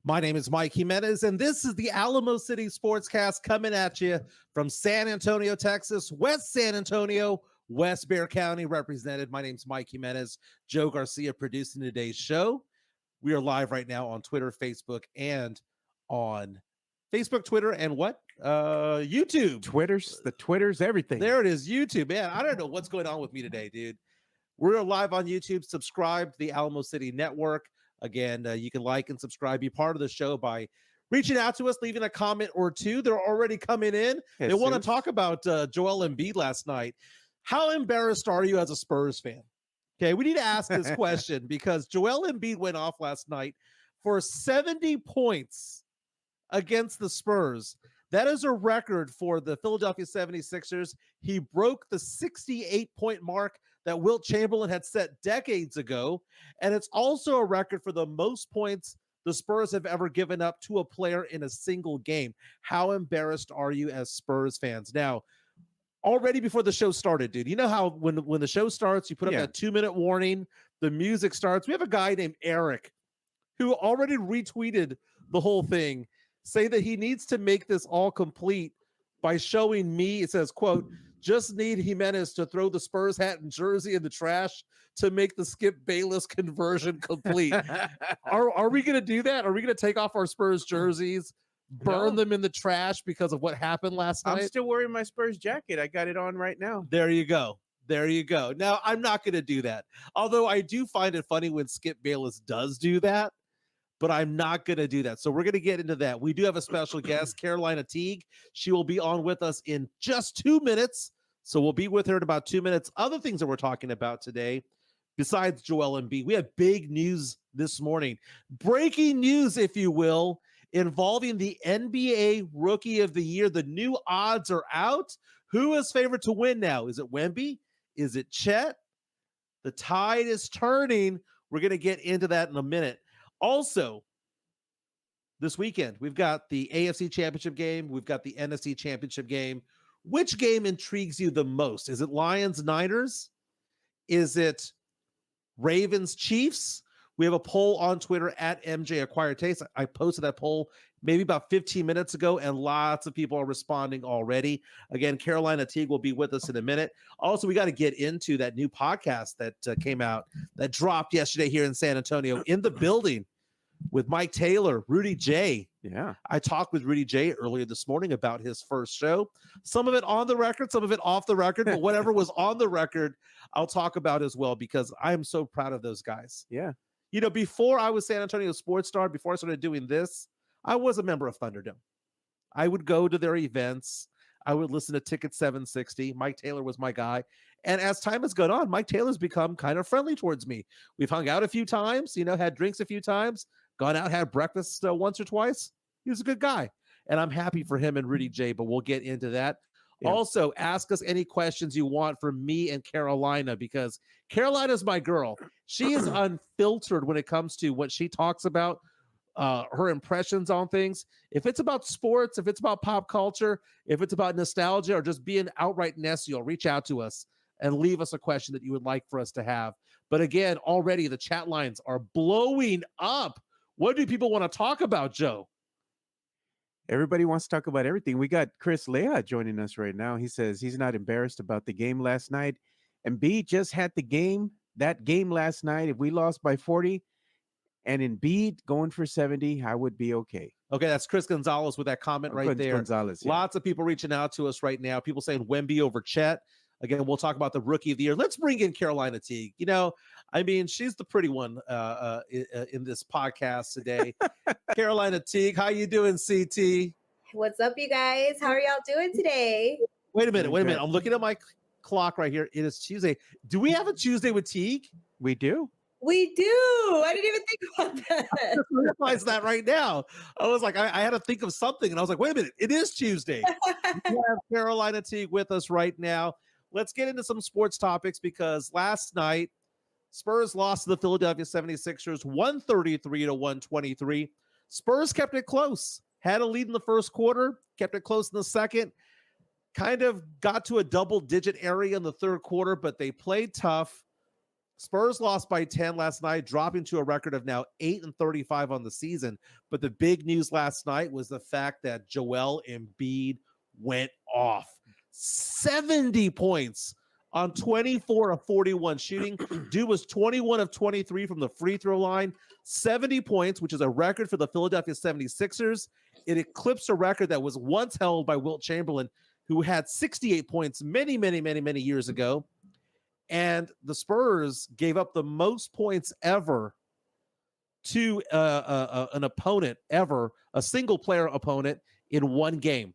My name is Mike Jimenez, and this is the Alamo City Sportscast coming at you from San Antonio, Texas, West San Antonio, West Bexar County represented. My name's Mike Jimenez, Joe Garcia producing today's show. We are live right now on Twitter, Facebook, and on Facebook, Twitter, and what? YouTube. Twitter's everything. There it is, YouTube. Man, I don't know what's going on with me today, dude. We're live on YouTube. Subscribe to the Alamo City Network. Again, you can like and subscribe, be part of the show by reaching out to us, leaving a comment or two. They're already coming in. They want to talk about Joel Embiid last night. How embarrassed are you as a Spurs fan? Okay, we need to ask this question because Joel Embiid went off last night for 70 points against the Spurs. That is a record for the Philadelphia 76ers. He broke the 68-point mark that Wilt Chamberlain had set decades ago. And it's also a record for the most points the Spurs have ever given up to a player in a single game. How embarrassed are you as Spurs fans? Now, already before the show started, dude, you know how when the show starts, you put up that 2-minute warning, the music starts. We have a guy named Eric who already retweeted the whole thing, say that he needs to make this all complete by showing me, it says, quote, just need Jimenez to throw the Spurs hat and jersey in the trash to make the Skip Bayless conversion complete. Are we going to do that? Are we going to take off our Spurs jerseys, burn them in the trash because of what happened last night? I'm still wearing my Spurs jacket. I got it on right now. There you go. There you go. Now, I'm not going to do that. Although I do find it funny when Skip Bayless does do that. But I'm not going to do that. So we're going to get into that. We do have a special guest, Carolina Teague. She will be on with us in just 2 minutes. So we'll be with her in about 2 minutes. Other things that we're talking about today, besides Joel Embiid, we have big news this morning. Breaking news, if you will, involving the NBA Rookie of the Year. The new odds are out. Who is favored to win now? Is it Wemby? Is it Chet? The tide is turning. We're going to get into that in a minute. Also, this weekend, we've got the AFC Championship game. We've got the NFC Championship game. Which game intrigues you the most? Is it Lions-Niners? Is it Ravens-Chiefs? We have a poll on Twitter at MJ Acquired Taste. I posted that poll maybe about 15 minutes ago, and lots of people are responding already. Again, Carolina Teague will be with us in a minute. Also, we got to get into that new podcast that came out, that dropped yesterday here in San Antonio, In the Building, with Mike Taylor, Rudy J. Yeah. I talked with Rudy J earlier this morning about his first show. Some of it on the record, some of it off the record, but whatever was on the record, I'll talk about as well because I'm so proud of those guys. Yeah. You know, before I was San Antonio Sports Star, before I started doing this, I was a member of Thunderdome. I would go to their events. I would listen to Ticket 760. Mike Taylor was my guy. And as time has gone on, Mike Taylor's become kind of friendly towards me. We've hung out a few times, you know, had drinks a few times, gone out, had breakfast once or twice. He was a good guy. And I'm happy for him and Rudy J, but we'll get into that. Yeah. Also, ask us any questions you want from me and Carolina because Carolina's my girl. She is unfiltered when it comes to what she talks about, her impressions on things. If it's about sports, if it's about pop culture, if it's about nostalgia or just being outright nasty, reach out to us and leave us a question that you would like for us to have. But again, already the chat lines are blowing up. What do people want to talk about, Joe? Everybody wants to talk about everything. We got Chris Lea joining us right now. He says he's not embarrassed about the game last night. Embiid just had that game last night. If we lost by 40 and Embiid going for 70, I would be okay. Okay, that's Chris Gonzalez with that comment right there. Gonzalez, yeah. Lots of people reaching out to us right now. People saying Wemby over Chet. Again, we'll talk about the Rookie of the Year. Let's bring in Carolina Teague. You know, I mean, she's the pretty one in this podcast today. Carolina Teague, how you doing, CT? What's up, you guys? How are y'all doing today? Wait a minute. I'm looking at my clock right here. It is Tuesday. Do we have a Tuesday with Teague? We do. We do. I didn't even think about that. I just realized that right now. I was like, I had to think of something, and I was like, wait a minute. It is Tuesday. We have Carolina Teague with us right now. Let's get into some sports topics because last night, Spurs lost to the Philadelphia 76ers 133-123. Spurs kept it close. Had a lead in the first quarter, kept it close in the second. Kind of got to a double-digit area in the third quarter, but they played tough. Spurs lost by 10 last night, dropping to a record of now 8-35 on the season. But the big news last night was the fact that Joel Embiid went off. 70 points on 24 of 41 shooting. Dude was 21 of 23 from the free throw line. 70 points, which is a record for the Philadelphia 76ers. It eclipsed a record that was once held by Wilt Chamberlain, who had 68 points many years ago. And the Spurs gave up the most points ever to an opponent ever, a single player opponent in one game.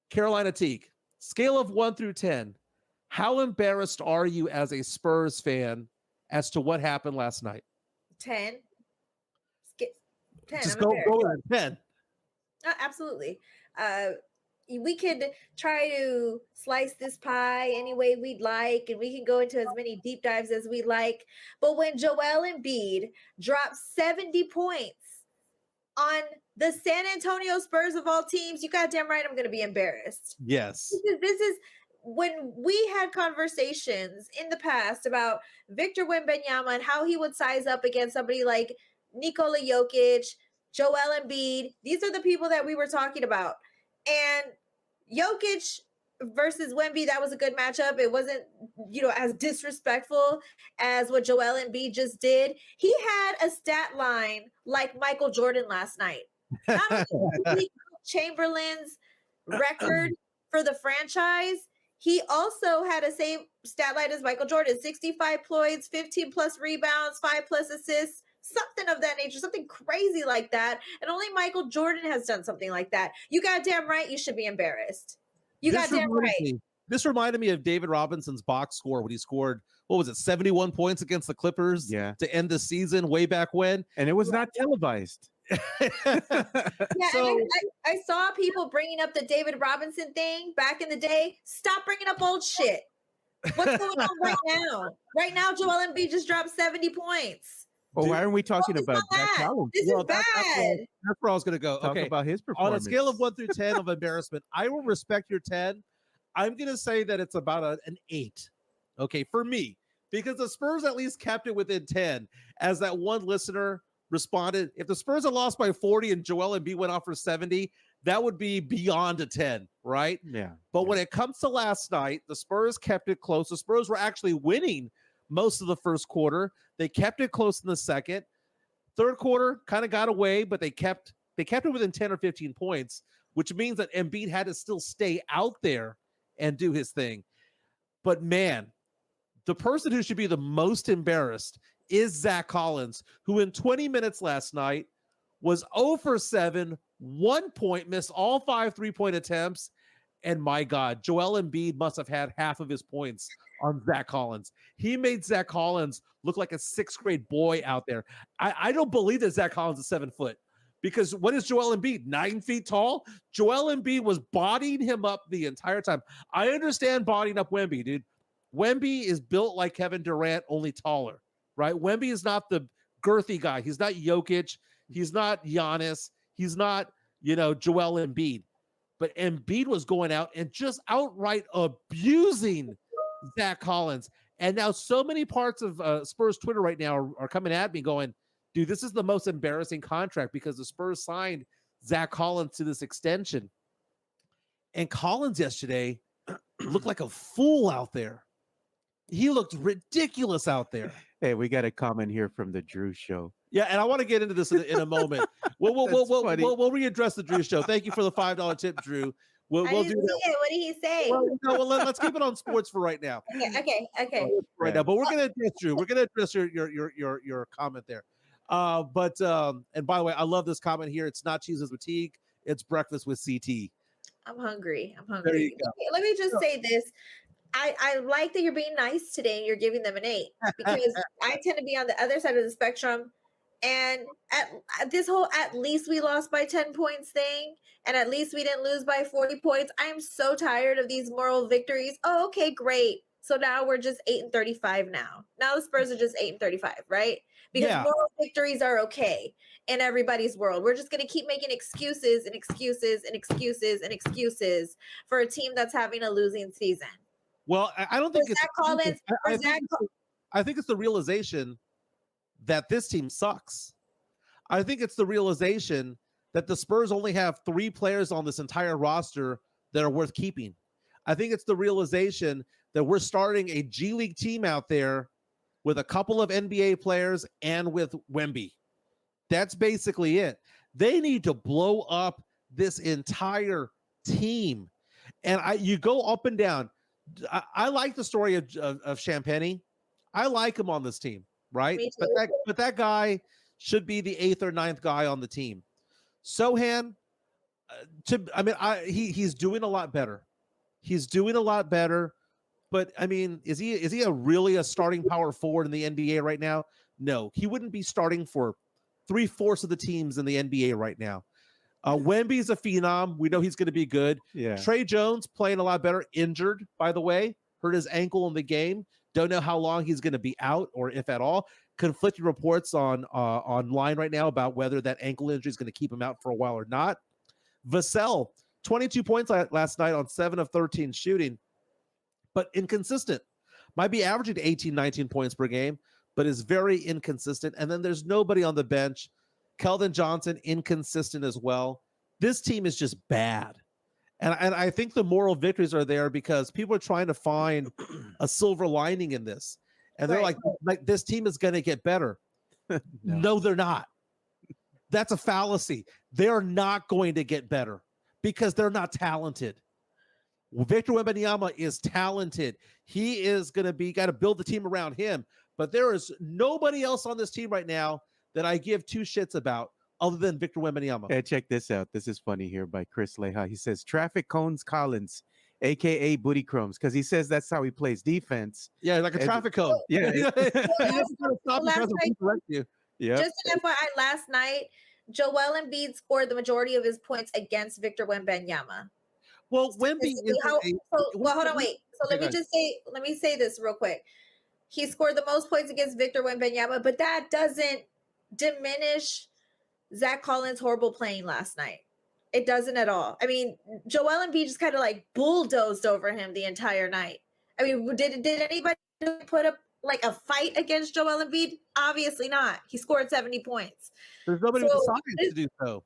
Carolina Teague, scale of 1 through 10. How embarrassed are you as a Spurs fan as to what happened last night? 10. 10. Just I'm go embarrassed. at 10. Absolutely. We could try to slice this pie any way we'd like, and we can go into as many deep dives as we like. But when Joel Embiid drops 70 points on the San Antonio Spurs of all teams, you goddamn right I'm going to be embarrassed. Yes. This is when we had conversations in the past about Victor Wembanyama and how he would size up against somebody like Nikola Jokic, Joel Embiid. These are the people that we were talking about. And Jokic versus Wemby, that was a good matchup. It wasn't, as disrespectful as what Joel Embiid just did. He had a stat line like Michael Jordan last night. Not only Chamberlain's record for the franchise, he also had a same stat line as Michael Jordan: 65 points, 15 plus rebounds, 5 plus assists. Something of that nature, something crazy like that. And only Michael Jordan has done something like that. You goddamn right you should be embarrassed. This reminded me of David Robinson's box score when he scored, 71 points against the Clippers to end the season way back when. And it was not televised. So, I saw people bringing up the David Robinson thing back in the day. Stop bringing up old shit. What's going on right now? Right now, Joel Embiid just dropped 70 points. Well, why aren't we talking about Zach Collins? This is bad. That's where I was going to go. Talk about his performance. On a scale of 1 through 10 of embarrassment, I will respect your 10. I'm going to say that it's about an 8. Okay, for me, because the Spurs at least kept it within 10. As that one listener responded, if the Spurs had lost by 40 and Joel Embiid went off for 70, that would be beyond a 10, right? Yeah. But when it comes to last night, the Spurs kept it close. The Spurs were actually winning most of the first quarter. They kept it close in the second. Third quarter kind of got away, but they kept it within 10 or 15 points, which means that Embiid had to still stay out there and do his thing. But man, the person who should be the most embarrassed is Zach Collins, who in 20 minutes last night was 0 for 7, 1 point, missed all 5 3-point attempts. And my God, Joel Embiid must have had half of his points on Zach Collins. He made Zach Collins look like a 6th grade boy out there. I don't believe that Zach Collins is 7 foot, because what is Joel Embiid? 9 feet tall? Joel Embiid was bodying him up the entire time. I understand bodying up Wemby, dude. Wemby is built like Kevin Durant, only taller, right? Wemby is not the girthy guy. He's not Jokic. He's not Giannis. He's not, Joel Embiid. But Embiid was going out and just outright abusing Zach Collins. And now so many parts of Spurs Twitter right now are coming at me going, dude, this is the most embarrassing contract because the Spurs signed Zach Collins to this extension. And Collins yesterday looked like a fool out there. He looked ridiculous out there. Hey, we got a comment here from the Drew Show. Yeah, and I want to get into this in a moment. We'll readdress the Drew Show. Thank you for the $5 tip, Drew. We'll do that. What did he say? Let's keep it on sports for right now. Okay. Right now, but we're gonna address Drew. We're gonna address your comment there. And by the way, I love this comment here. It's not cheeses with Teague. It's breakfast with CT. I'm hungry. There you go. Let me just say this. I like that you're being nice today and you're giving them an 8, because I tend to be on the other side of the spectrum. And at this whole, at least we lost by 10 points thing, and at least we didn't lose by 40 points. I am so tired of these moral victories. Oh, okay, great. So now we're just 8-35 now. Now the Spurs are just 8-35, right? Because moral victories are okay in everybody's world. We're just going to keep making excuses and excuses and excuses and excuses for a team that's having a losing season. Well, I don't think it's. I think it's the realization that this team sucks. I think it's the realization that the Spurs only have 3 players on this entire roster that are worth keeping. I think it's the realization that we're starting a G League team out there with a couple of NBA players and with Wemby. That's basically it. They need to blow up this entire team. And you go up and down. I like the story of Champagny. I like him on this team, right? But that guy should be the 8th or 9th guy on the team. Sohan, he's doing a lot better. He's doing a lot better. But I mean, is he really a starting power forward in the NBA right now? No, he wouldn't be starting for 3/4 of the teams in the NBA right now. Wemby's a phenom. We know he's going to be good. Yeah. Trey Jones playing a lot better. Injured, by the way, hurt his ankle in the game. Don't know how long he's going to be out or if at all. Conflicting reports online right now about whether that ankle injury is going to keep him out for a while or not. Vassell, 22 points last night on 7 of 13 shooting, but inconsistent. Might be averaging 18, 19 points per game, but is very inconsistent. And then there's nobody on the bench. Keldon Johnson, inconsistent as well. This team is just bad. And I think the moral victories are there because people are trying to find a silver lining in this. And they're like, this team is going to get better. No, they're not. That's a fallacy. They're not going to get better because they're not talented. Victor Wembanyama is talented. He is going to got to build the team around him. But there is nobody else on this team right now that I give 2 shits about other than Victor Wembanyama. Hey, check this out. This is funny here by Chris Leha. He says, Traffic Cones Collins, a.k.a. Booty Crumbs, because he says that's how he plays defense. Yeah, like a traffic cone. Yeah. Just an FYI, last night, Joel Embiid scored the majority of his points against Victor Wembanyama. Well, Wemby is hold on, wait. So let me say this real quick. He scored the most points against Victor Wembanyama, but that doesn't diminish Zach Collins' horrible playing last night. It doesn't at all. I mean, Joel Embiid just kind of like bulldozed over him the entire night. I mean, did anybody put up like a fight against Joel Embiid? Obviously not. He scored 70 points. There's nobody with the size to do so.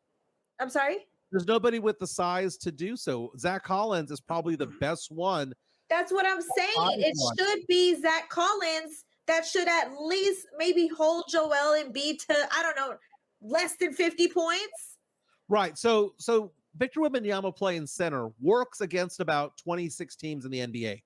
I'm sorry? There's nobody with the size to do so. Zach Collins is probably the best one. That's what I'm saying. It should be Zach Collins that should at least maybe hold Joel Embiid to, I don't know, less than 50 points. Right. So Victor Wembanyama playing center works against about 26 teams in the NBA.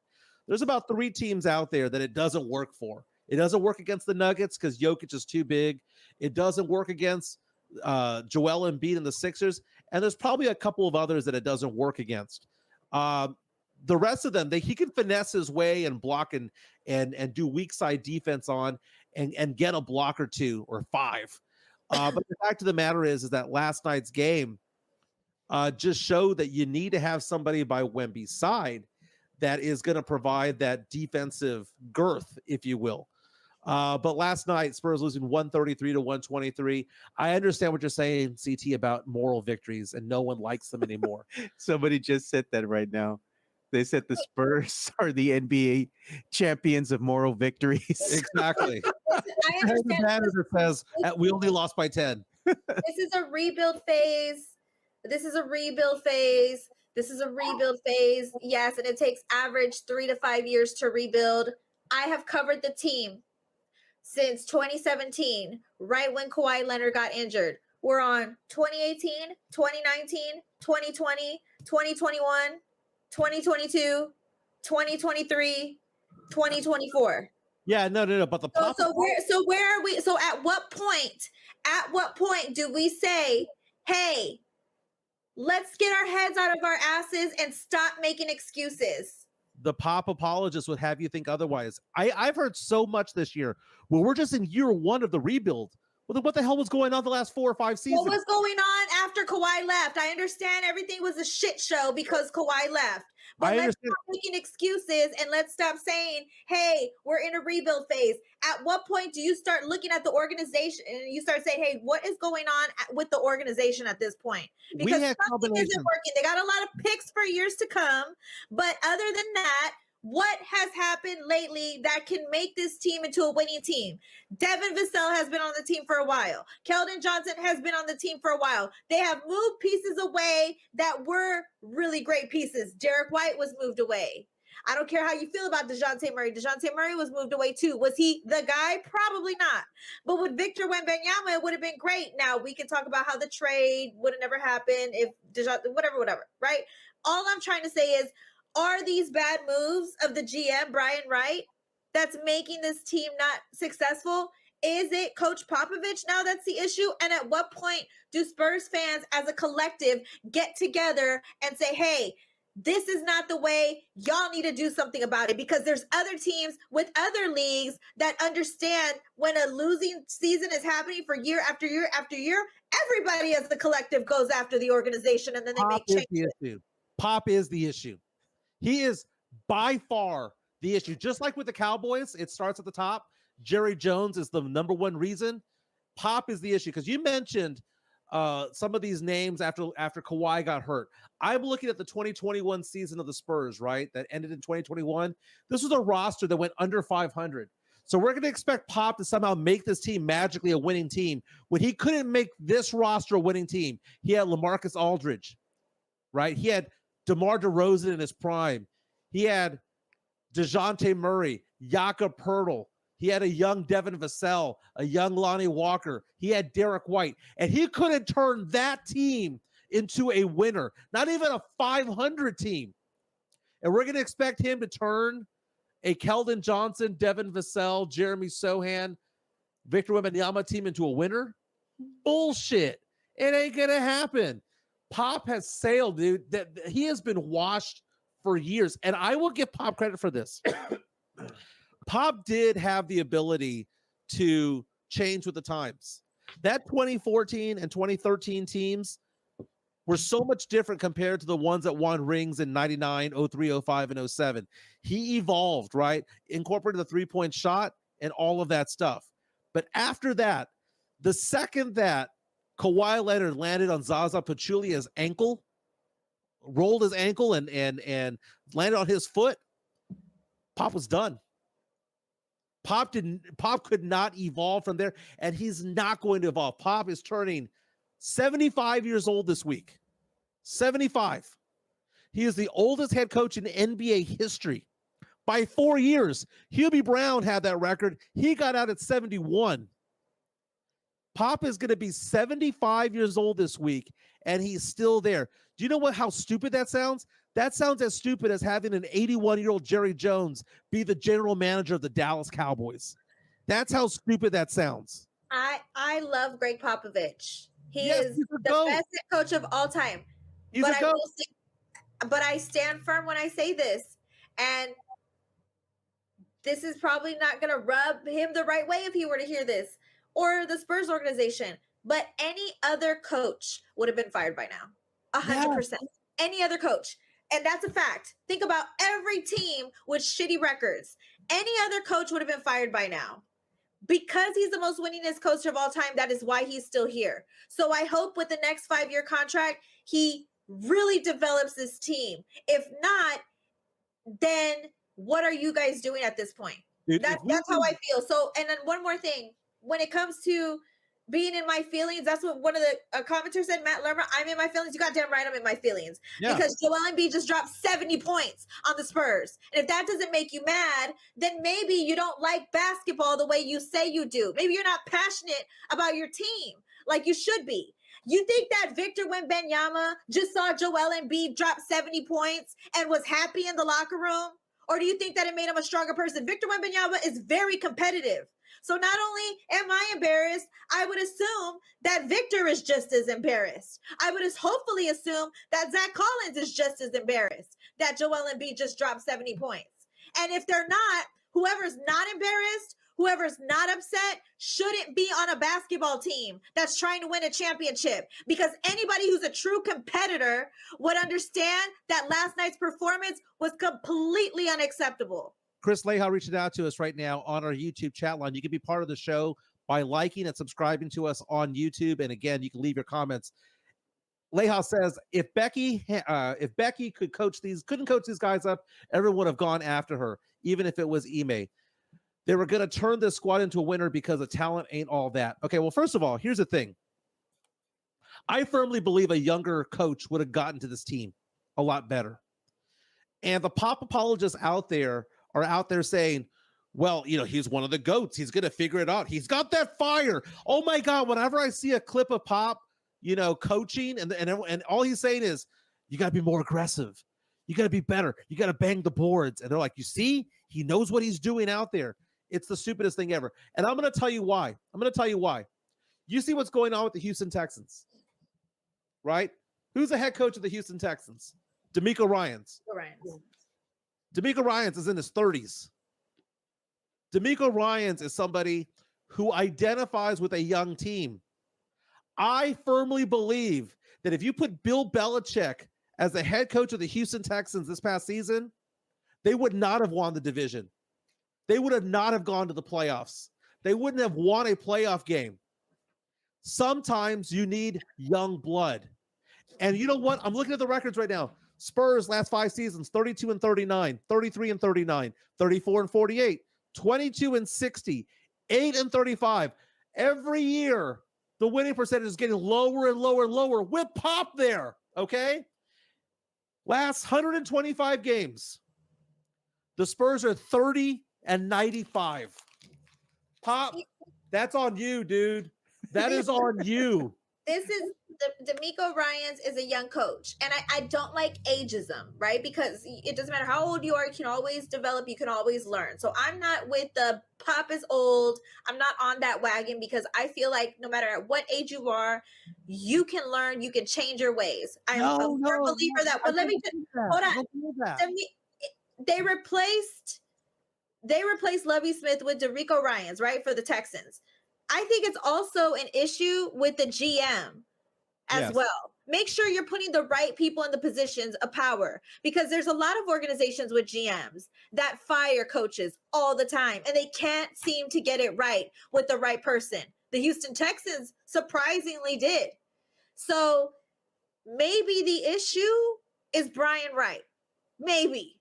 There's about 3 teams out there that it doesn't work for. It doesn't work against the Nuggets because Jokic is too big. It doesn't work against Joel Embiid and the Sixers. And there's probably a couple of others that it doesn't work against. The rest of them, he can finesse his way and block and do weak side defense on and get a block or 2 or 5. But the fact of the matter is that last night's game just showed that you need to have somebody by Wemby's side that is going to provide that defensive girth, if you will. But last night, Spurs losing 133-123. I understand what you're saying, CT, about moral victories, and no one likes them anymore. Somebody just said that right now. They said the Spurs are the NBA champions of moral victories. Exactly. I understand. It says we only lost by 10. This is a rebuild phase. Yes, and it takes average 3 to 5 years to rebuild. I have covered the team since 2017, right when Kawhi Leonard got injured. We're on 2018, 2019, 2020, 2021, 2022, 2023, 2024. Yeah, no. But where are we? So at what point do we say, hey, let's get our heads out of our asses and stop making excuses? The pop apologist would have you think otherwise. I've heard so much this year where we're just in year 1 of the rebuild. Well, then what the hell was going on the last 4 or 5 seasons? What was going on after Kawhi left? I understand everything was a shit show because Kawhi left. But let's stop making excuses and let's stop saying, hey, we're in a rebuild phase. At what point do you start looking at the organization and you start saying, hey, what is going on with the organization at this point? Because something isn't working. They got a lot of picks for years to come. But other than that, what has happened lately that can make this team into a winning team? Devin Vassell has been on the team for a while. Keldon Johnson has been on the team for a while. They have moved pieces away that were really great pieces. Derek White was moved away. I don't care how you feel about DeJounte Murray. DeJounte Murray was moved away too. Was he the guy? Probably not. But with Victor Wembanyama, it would have been great. Now, we can talk about how the trade would have never happened if DeJounte, whatever, right? All I'm trying to say is, are these bad moves of the GM, Brian Wright, that's making this team not successful? Is it Coach Popovich now that's the issue? And at what point do Spurs fans as a collective get together and say, hey, this is not the way, y'all need to do something about it? Because there's other teams with other leagues that understand when a losing season is happening for year after year after year, everybody as the collective goes after the organization and then they make changes. Pop is the issue. He is by far the issue. Just like with the Cowboys, it starts at the top. Jerry Jones is the number one reason. Pop is the issue. Because you mentioned some of these names after Kawhi got hurt. I'm looking at the 2021 season of the Spurs, right? That ended in 2021. This was a roster that went under 500. So we're going to expect Pop to somehow make this team magically a winning team when he couldn't make this roster a winning team. He had LaMarcus Aldridge, right? He had DeMar DeRozan in his prime. He had DeJounte Murray, Jakob Poeltl. He had a young Devin Vassell, a young Lonnie Walker. He had Derek White. And he couldn't turn that team into a winner, not even a 500 team. And we're going to expect him to turn a Keldon Johnson, Devin Vassell, Jeremy Sohan, Victor Wembanyama team into a winner? Bullshit. It ain't going to happen. Pop has sailed, dude. That he has been washed for years. And I will give Pop credit for this. Pop did have the ability to change with the times. That 2014 and 2013 teams were so much different compared to the ones that won rings in 99, 03, 05, and 07. He evolved, right? Incorporated the three-point shot and all of that stuff. But after that, the second that Kawhi Leonard landed on Zaza Pachulia's ankle, rolled his ankle and landed on his foot, Pop was done. Pop could not evolve from there, and he's not going to evolve. Pop is turning 75 years old this week. 75. He is the oldest head coach in NBA history by 4 years. Hubie Brown had that record. He got out at 71. Pop is going to be 75 years old this week, and he's still there. Do you know how stupid that sounds? That sounds as stupid as having an 81-year-old Jerry Jones be the general manager of the Dallas Cowboys. That's how stupid that sounds. I love Greg Popovich. He is the best head coach of all time. But I stand firm when I say this, and this is probably not going to rub him the right way if he were to hear this, or the Spurs organization. But any other coach would have been fired by now. 100%. Yeah. Any other coach. And that's a fact. Think about every team with shitty records. Any other coach would have been fired by now. Because he's the most winningest coach of all time, that is why he's still here. So I hope with the next 5-year contract, he really develops this team. If not, then what are you guys doing at this point? That's how I feel. So, and then one more thing. When it comes to being in my feelings, that's what one of the commenters said, Matt Lerma, I'm in my feelings. You goddamn right I'm in my feelings. Yeah. Because Joel Embiid just dropped 70 points on the Spurs. And if that doesn't make you mad, then maybe you don't like basketball the way you say you do. Maybe you're not passionate about your team like you should be. You think that Victor Wembanyama just saw Joel Embiid drop 70 points and was happy in the locker room? Or do you think that it made him a stronger person? Victor Wembanyama is very competitive. So not only am I embarrassed, I would assume that Victor is just as embarrassed. I would hopefully assume that Zach Collins is just as embarrassed that Joel Embiid just dropped 70 points. And if they're not, whoever's not embarrassed, whoever's not upset, shouldn't be on a basketball team that's trying to win a championship. Because anybody who's a true competitor would understand that last night's performance was completely unacceptable. Chris Leha reaching out to us right now on our YouTube chat line. You can be part of the show by liking and subscribing to us on YouTube. And again, you can leave your comments. Leha says if Becky couldn't coach these guys up, everyone would have gone after her, even if it was Ime. They were going to turn this squad into a winner because the talent ain't all that. Okay, well, first of all, here's the thing. I firmly believe a younger coach would have gotten to this team a lot better. And the pop apologists out there are out there saying, well, he's one of the GOATs. He's going to figure it out. He's got that fire. Oh my God. Whenever I see a clip of Pop, coaching and all he's saying is, you got to be more aggressive. You got to be better. You got to bang the boards. And they're like, you see, he knows what he's doing out there. It's the stupidest thing ever. And I'm going to tell you why. You see what's going on with the Houston Texans, right? Who's the head coach of the Houston Texans? DeMeco Ryans. DeMeco Ryans is in his 30s. DeMeco Ryans is somebody who identifies with a young team. I firmly believe that if you put Bill Belichick as the head coach of the Houston Texans this past season, they would not have won the division. They would have not have gone to the playoffs. They wouldn't have won a playoff game. Sometimes you need young blood. And you know what? I'm looking at the records right now. Spurs last 5 seasons, 32-39, 33-39, 34-48, 22-60, 8-35. Every year, the winning percentage is getting lower and lower and lower with Pop there, okay? Last 125 games, the Spurs are 30-95. Pop, that's on you, dude. That is on you. This is DeMeco Ryans is a young coach, and I don't like ageism, right? Because it doesn't matter how old you are, you can always develop, you can always learn. So I'm not with the Pop is old. I'm not on that wagon because I feel like no matter at what age you are, you can learn, you can change your ways. I'm a firm believer that. But let me just hold on. They replaced Lovie Smith with DeMeco Ryans, right, for the Texans. I think it's also an issue with the GM as well. Make sure you're putting the right people in the positions of power, because there's a lot of organizations with GMs that fire coaches all the time and they can't seem to get it right with the right person. The Houston Texans surprisingly did. So maybe the issue is Brian Wright. Maybe.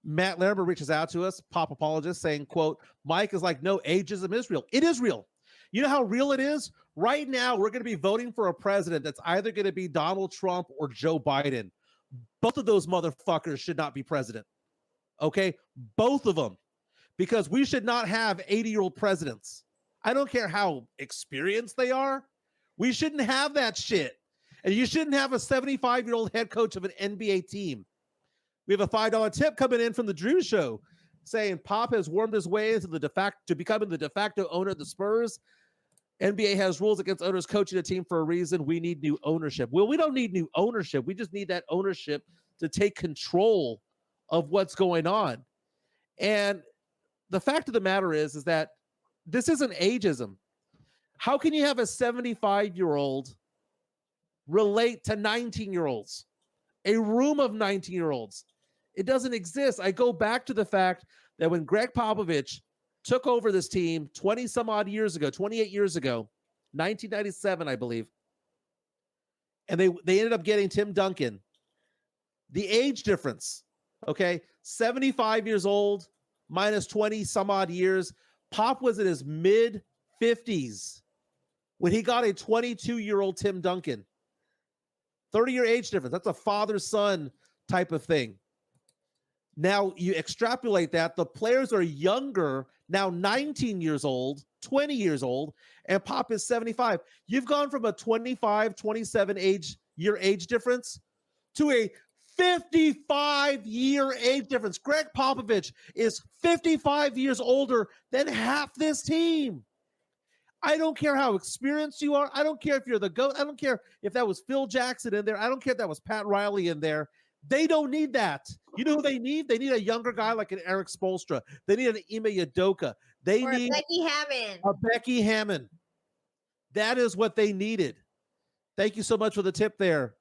Matt Lambert reaches out to us, Pop apologist, saying, quote, Mike is like, no, ageism is real. It is real. You know how real it is? Right now, we're going to be voting for a president that's either going to be Donald Trump or Joe Biden. Both of those motherfuckers should not be president. Okay? Both of them. Because we should not have 80-year-old presidents. I don't care how experienced they are. We shouldn't have that shit. And you shouldn't have a 75-year-old head coach of an NBA team. We have a $5 tip coming in from the Drew Show saying Pop has wormed his way into becoming the de facto owner of the Spurs. NBA has rules against owners coaching a team for a reason. We need new ownership. Well, we don't need new ownership. We just need that ownership to take control of what's going on. And the fact of the matter is that this isn't ageism. How can you have a 75-year-old relate to 19-year-olds? A room of 19-year-olds. It doesn't exist. I go back to the fact that when Greg Popovich took over this team 28 years ago, 1997, I believe, and they ended up getting Tim Duncan. The age difference, okay, 75 years old minus 20 some odd years. Pop was in his mid-50s when he got a 22-year-old Tim Duncan. 30-year age difference. That's a father-son type of thing. Now you extrapolate that. The players are younger, now 19 years old, 20 years old, and Pop is 75. You've gone from a 25, 27 year age difference to a 55-year age difference. Greg Popovich is 55 years older than half this team. I don't care how experienced you are. I don't care if you're the GOAT. I don't care if that was Phil Jackson in there. I don't care if that was Pat Riley in there. They don't need that. You know who they need? They need a younger guy like an Eric Spoelstra. They need an Ime Udoka. They need Becky Hammond. A Becky Hammond. That is what they needed. Thank you so much for the tip there,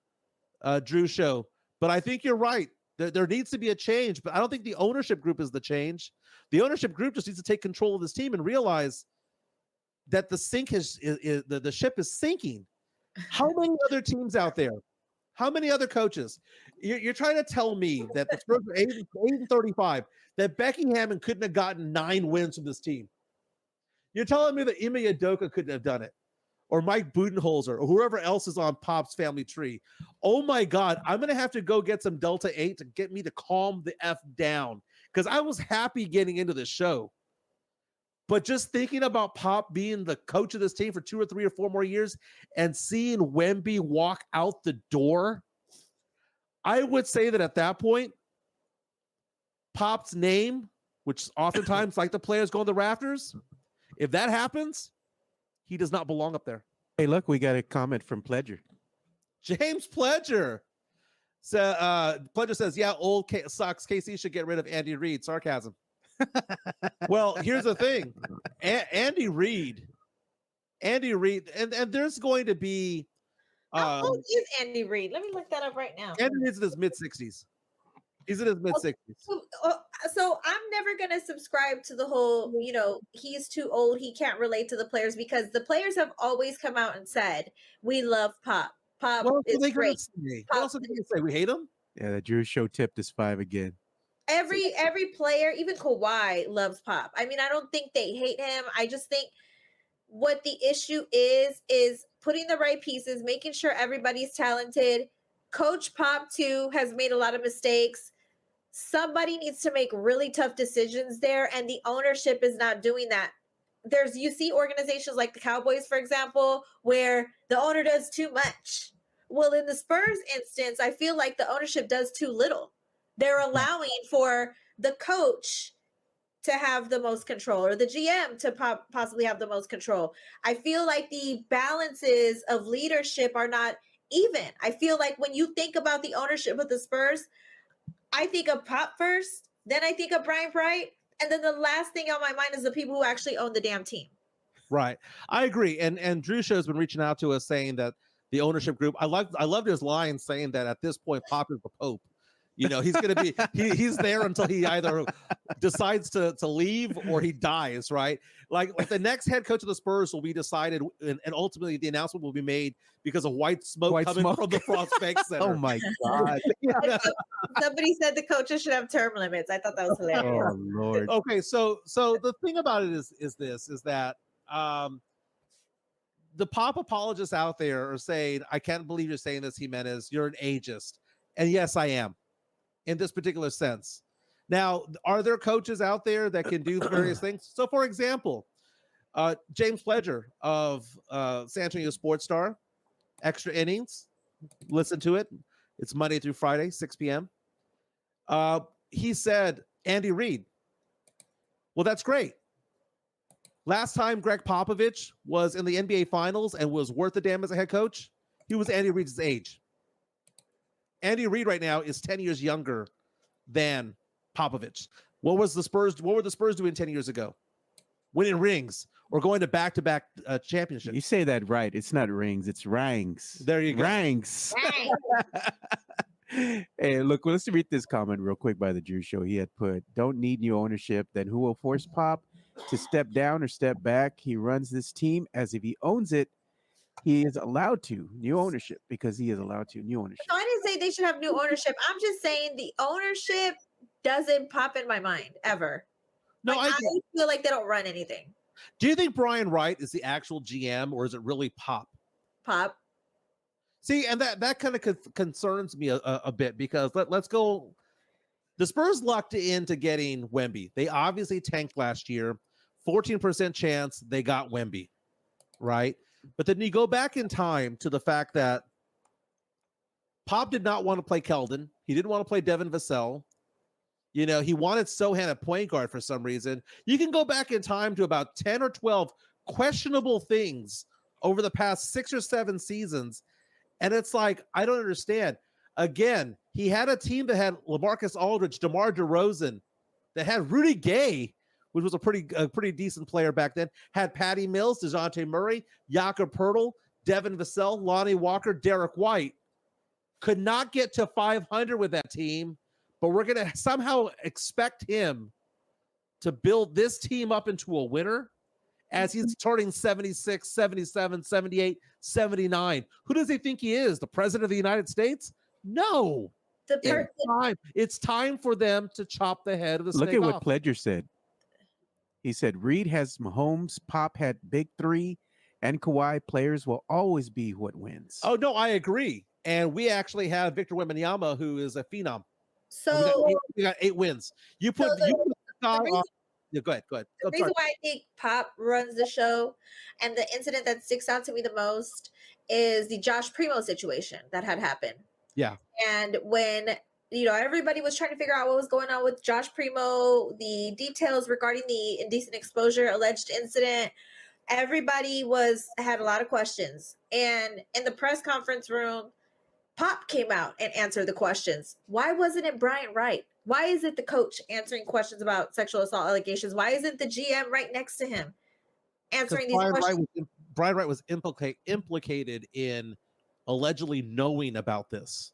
Drew Show. But I think you're right. There needs to be a change, but I don't think the ownership group is the change. The ownership group just needs to take control of this team and realize that the ship is sinking. How many other teams out there? How many other coaches? You're trying to tell me that the Spurs are 8-35, that Becky Hammond couldn't have gotten 9 wins from this team. You're telling me that Ime Udoka couldn't have done it, or Mike Budenholzer, or whoever else is on Pop's family tree. Oh my God, I'm going to have to go get some Delta 8 to get me to calm the F down, because I was happy getting into the show. But just thinking about Pop being the coach of this team for 2 or 3 or 4 more years and seeing Wemby walk out the door, I would say that at that point, Pop's name, which oftentimes like the players go on the rafters, if that happens, he does not belong up there. Hey, look, we got a comment from Pledger. James Pledger. So Pledger says, yeah, old sucks. KC should get rid of Andy Reid. Sarcasm. Well, here's the thing. Andy Reid, and there's going to be how old is Andy Reid? Let me look that up right now. Andy Reid's in his mid-60s. He's in his mid-60s. So I'm never going to subscribe to the whole, he's too old, he can't relate to the players, because the players have always come out and said, we love Pop. Pop is great. What else are they going to say? We hate him? Yeah, the Drew Show tipped us 5 again. Every player, even Kawhi, loves Pop. I mean, I don't think they hate him. I just think what the issue is putting the right pieces, making sure everybody's talented. Coach Pop, too, has made a lot of mistakes. Somebody needs to make really tough decisions there, and the ownership is not doing that. You see organizations like the Cowboys, for example, where the owner does too much. Well, in the Spurs instance, I feel like the ownership does too little. They're allowing for the coach to have the most control, or the GM to possibly have the most control. I feel like the balances of leadership are not even. I feel like when you think about the ownership of the Spurs, I think of Pop first, then I think of Brian Wright, and then the last thing on my mind is the people who actually own the damn team. Right. I agree. And Drew Show has been reaching out to us saying that the ownership group, I loved his line saying that at this point, Pop is the Pope. He's going to be, he's there until he either decides to leave or he dies, right? Like the next head coach of the Spurs will be decided, and ultimately the announcement will be made because of white smoke coming from the Frost Bank Center. Oh my God. Somebody said the coaches should have term limits. I thought that was hilarious. Oh Lord. Okay, so the thing about it is that the Pop apologists out there are saying, I can't believe you're saying this, Jimenez. You're an ageist. And yes, I am. In this particular sense. Now, are there coaches out there that can do various things? So, for example, James Pledger of San Antonio Sportscast, Extra Innings, listen to it. It's Monday through Friday, 6 p.m. He said, Andy Reid. Well, that's great. Last time Greg Popovich was in the NBA Finals and was worth a damn as a head coach, he was Andy Reid's age. Andy Reid right now is 10 years younger than Popovich. What were the Spurs doing 10 years ago? Winning rings or going to back-to-back championships. You say that right. It's not rings. It's ranks. There you go. Ranks. Hey, look, let's read this comment real quick by the Drew Show. He had put, don't need new ownership. Then who will force Pop to step down or step back? He runs this team as if he owns it. He is allowed to new ownership because he is allowed to new ownership. So I didn't say they should have new ownership. I'm just saying the ownership doesn't pop in my mind ever. No, I feel like they don't run anything. Do you think Brian Wright is the actual GM or is it really Pop? Pop. See, and that kind of concerns me a bit because let's go. The Spurs lucked into getting Wemby. They obviously tanked last year. 14% chance they got Wemby, right? But then you go back in time to the fact that Pop did not want to play Keldon. He didn't want to play Devin Vassell. He wanted Sohan at point guard for some reason. You can go back in time to about 10 or 12 questionable things over the past 6 or 7 seasons. And it's like, I don't understand. Again, he had a team that had LaMarcus Aldridge, DeMar DeRozan, that had Rudy Gay, which was a pretty decent player back then, had Patty Mills, DeJounte Murray, Jakob Poeltl, Devin Vassell, Lonnie Walker, Derek White. Could not get to 500 with that team, but we're going to somehow expect him to build this team up into a winner as he's turning 76, 77, 78, 79. Who does he think he is? The president of the United States? No. It's time for them to chop the head of the snake Look at off. what Pledger said. He said, Reed has Mahomes, Pop had big three, and Kawhi. Players will always be what wins. Oh, no, I agree. And we actually have Victor Wembanyama, who is a phenom. So we got 8 wins. You put, So you put the guy reason- on. Yeah, go ahead. the reason why I think Pop runs the show, and the incident that sticks out to me the most is the Josh Primo situation that had happened. Yeah. And when everybody was trying to figure out what was going on with Josh Primo, the details regarding the indecent exposure alleged incident, everybody had a lot of questions. And in the press conference room, Pop came out and answered the questions. Why wasn't it Brian Wright? Why is it the coach answering questions about sexual assault allegations? Why isn't the GM right next to him answering these questions? Brian Wright was implicated in allegedly knowing about this.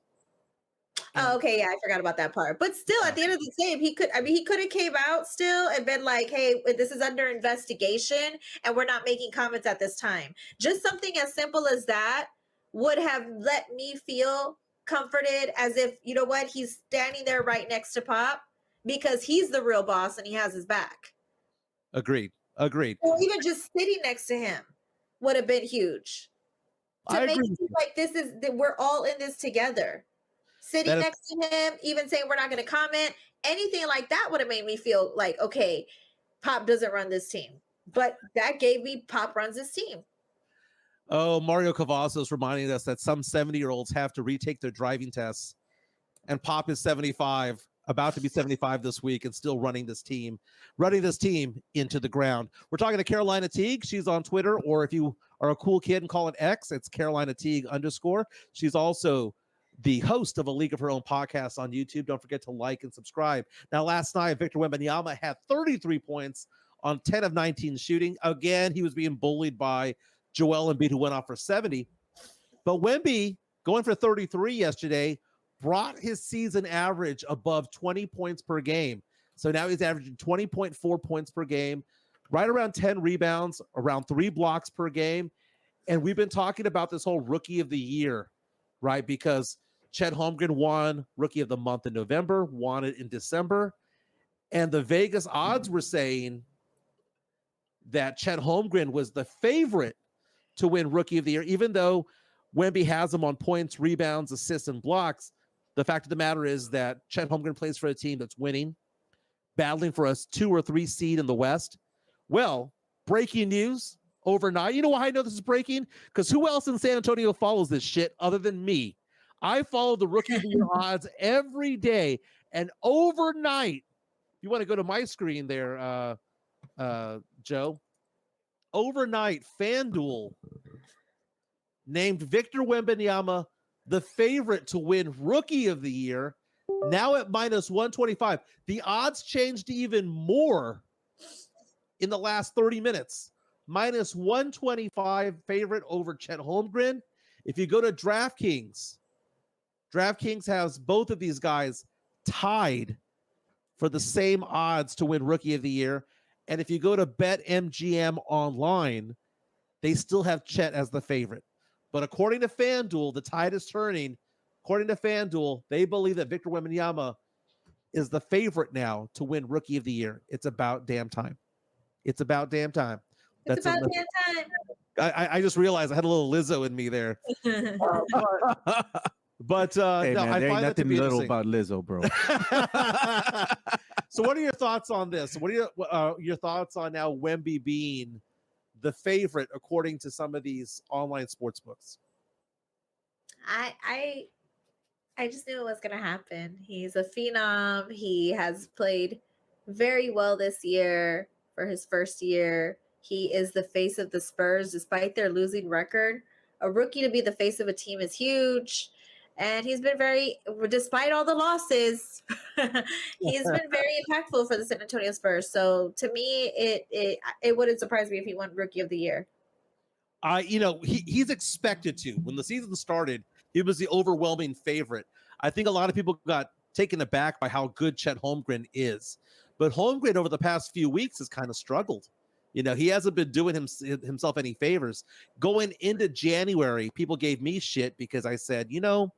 Oh, okay, yeah, I forgot about that part. But still, at the end of the day, he could have came out still and been like, "Hey, this is under investigation, and we're not making comments at this time." Just something as simple as that would have let me feel comforted, as if, you know what, he's standing there right next to Pop because he's the real boss and he has his back. Agreed. Or even just sitting next to him would have been huge. To make it seem like we're all in this together. Sitting next to him, even saying we're not going to comment, anything like that would have made me feel like, okay, Pop doesn't run this team. But that gave me Pop runs this team. Oh, Mario Cavazos reminding us that some 70-year-olds have to retake their driving tests, and Pop is 75, about to be 75 this week, and still running this team into the ground. We're talking to Carolina Teague. She's on Twitter, or if you are a cool kid and call it X, it's Carolina Teague _. She's also the host of a League of Her Own podcast on YouTube. Don't forget to like and subscribe. Now, last night, Victor Wembanyama had 33 points on 10 of 19 shooting. Again, he was being bullied by Joel Embiid, who went off for 70. But Wemby, going for 33 yesterday, brought his season average above 20 points per game. So now he's averaging 20.4 points per game, right around 10 rebounds, around 3 blocks per game. And we've been talking about this whole rookie of the year, right? Because Chet Holmgren won Rookie of the Month in November, won it in December. And the Vegas odds were saying that Chet Holmgren was the favorite to win Rookie of the Year, even though Wemby has him on points, rebounds, assists, and blocks. The fact of the matter is that Chet Holmgren plays for a team that's winning, battling for a 2 or 3 seed in the West. Well, breaking news overnight. You know why I know this is breaking? Because who else in San Antonio follows this shit other than me? I follow the Rookie of the Year odds every day, and overnight, if you want to go to my screen there, Joe, overnight, FanDuel named Victor Wembanyama the favorite to win Rookie of the Year, now at minus 125. The odds changed even more in the last 30 minutes. Minus 125 favorite over Chet Holmgren. If you go to DraftKings has both of these guys tied for the same odds to win Rookie of the Year. And if you go to BetMGM online, they still have Chet as the favorite. But according to FanDuel, the tide is turning. According to FanDuel, they believe that Victor Wembanyama is the favorite now to win Rookie of the Year. It's about damn time. It's about damn time. It's about damn time. I just realized I had a little Lizzo in me there. But hey, no, man, I there ain't find that to nothing be little about Lizzo, bro. So what are your thoughts on this? What are your thoughts on now Wemby being the favorite according to some of these online sports books? I just knew it was going to happen. He's a phenom. He has played very well this year for his first year. He is the face of the Spurs despite their losing record. A rookie to be the face of a team is huge. And he's been despite all the losses, he's been very impactful for the San Antonio Spurs. So to me, it wouldn't surprise me if he won Rookie of the Year. He's expected to. When the season started, he was the overwhelming favorite. I think a lot of people got taken aback by how good Chet Holmgren is. But Holmgren over the past few weeks has kind of struggled. You know, he hasn't been doing himself any favors. Going into January, people gave me shit because I said, you know,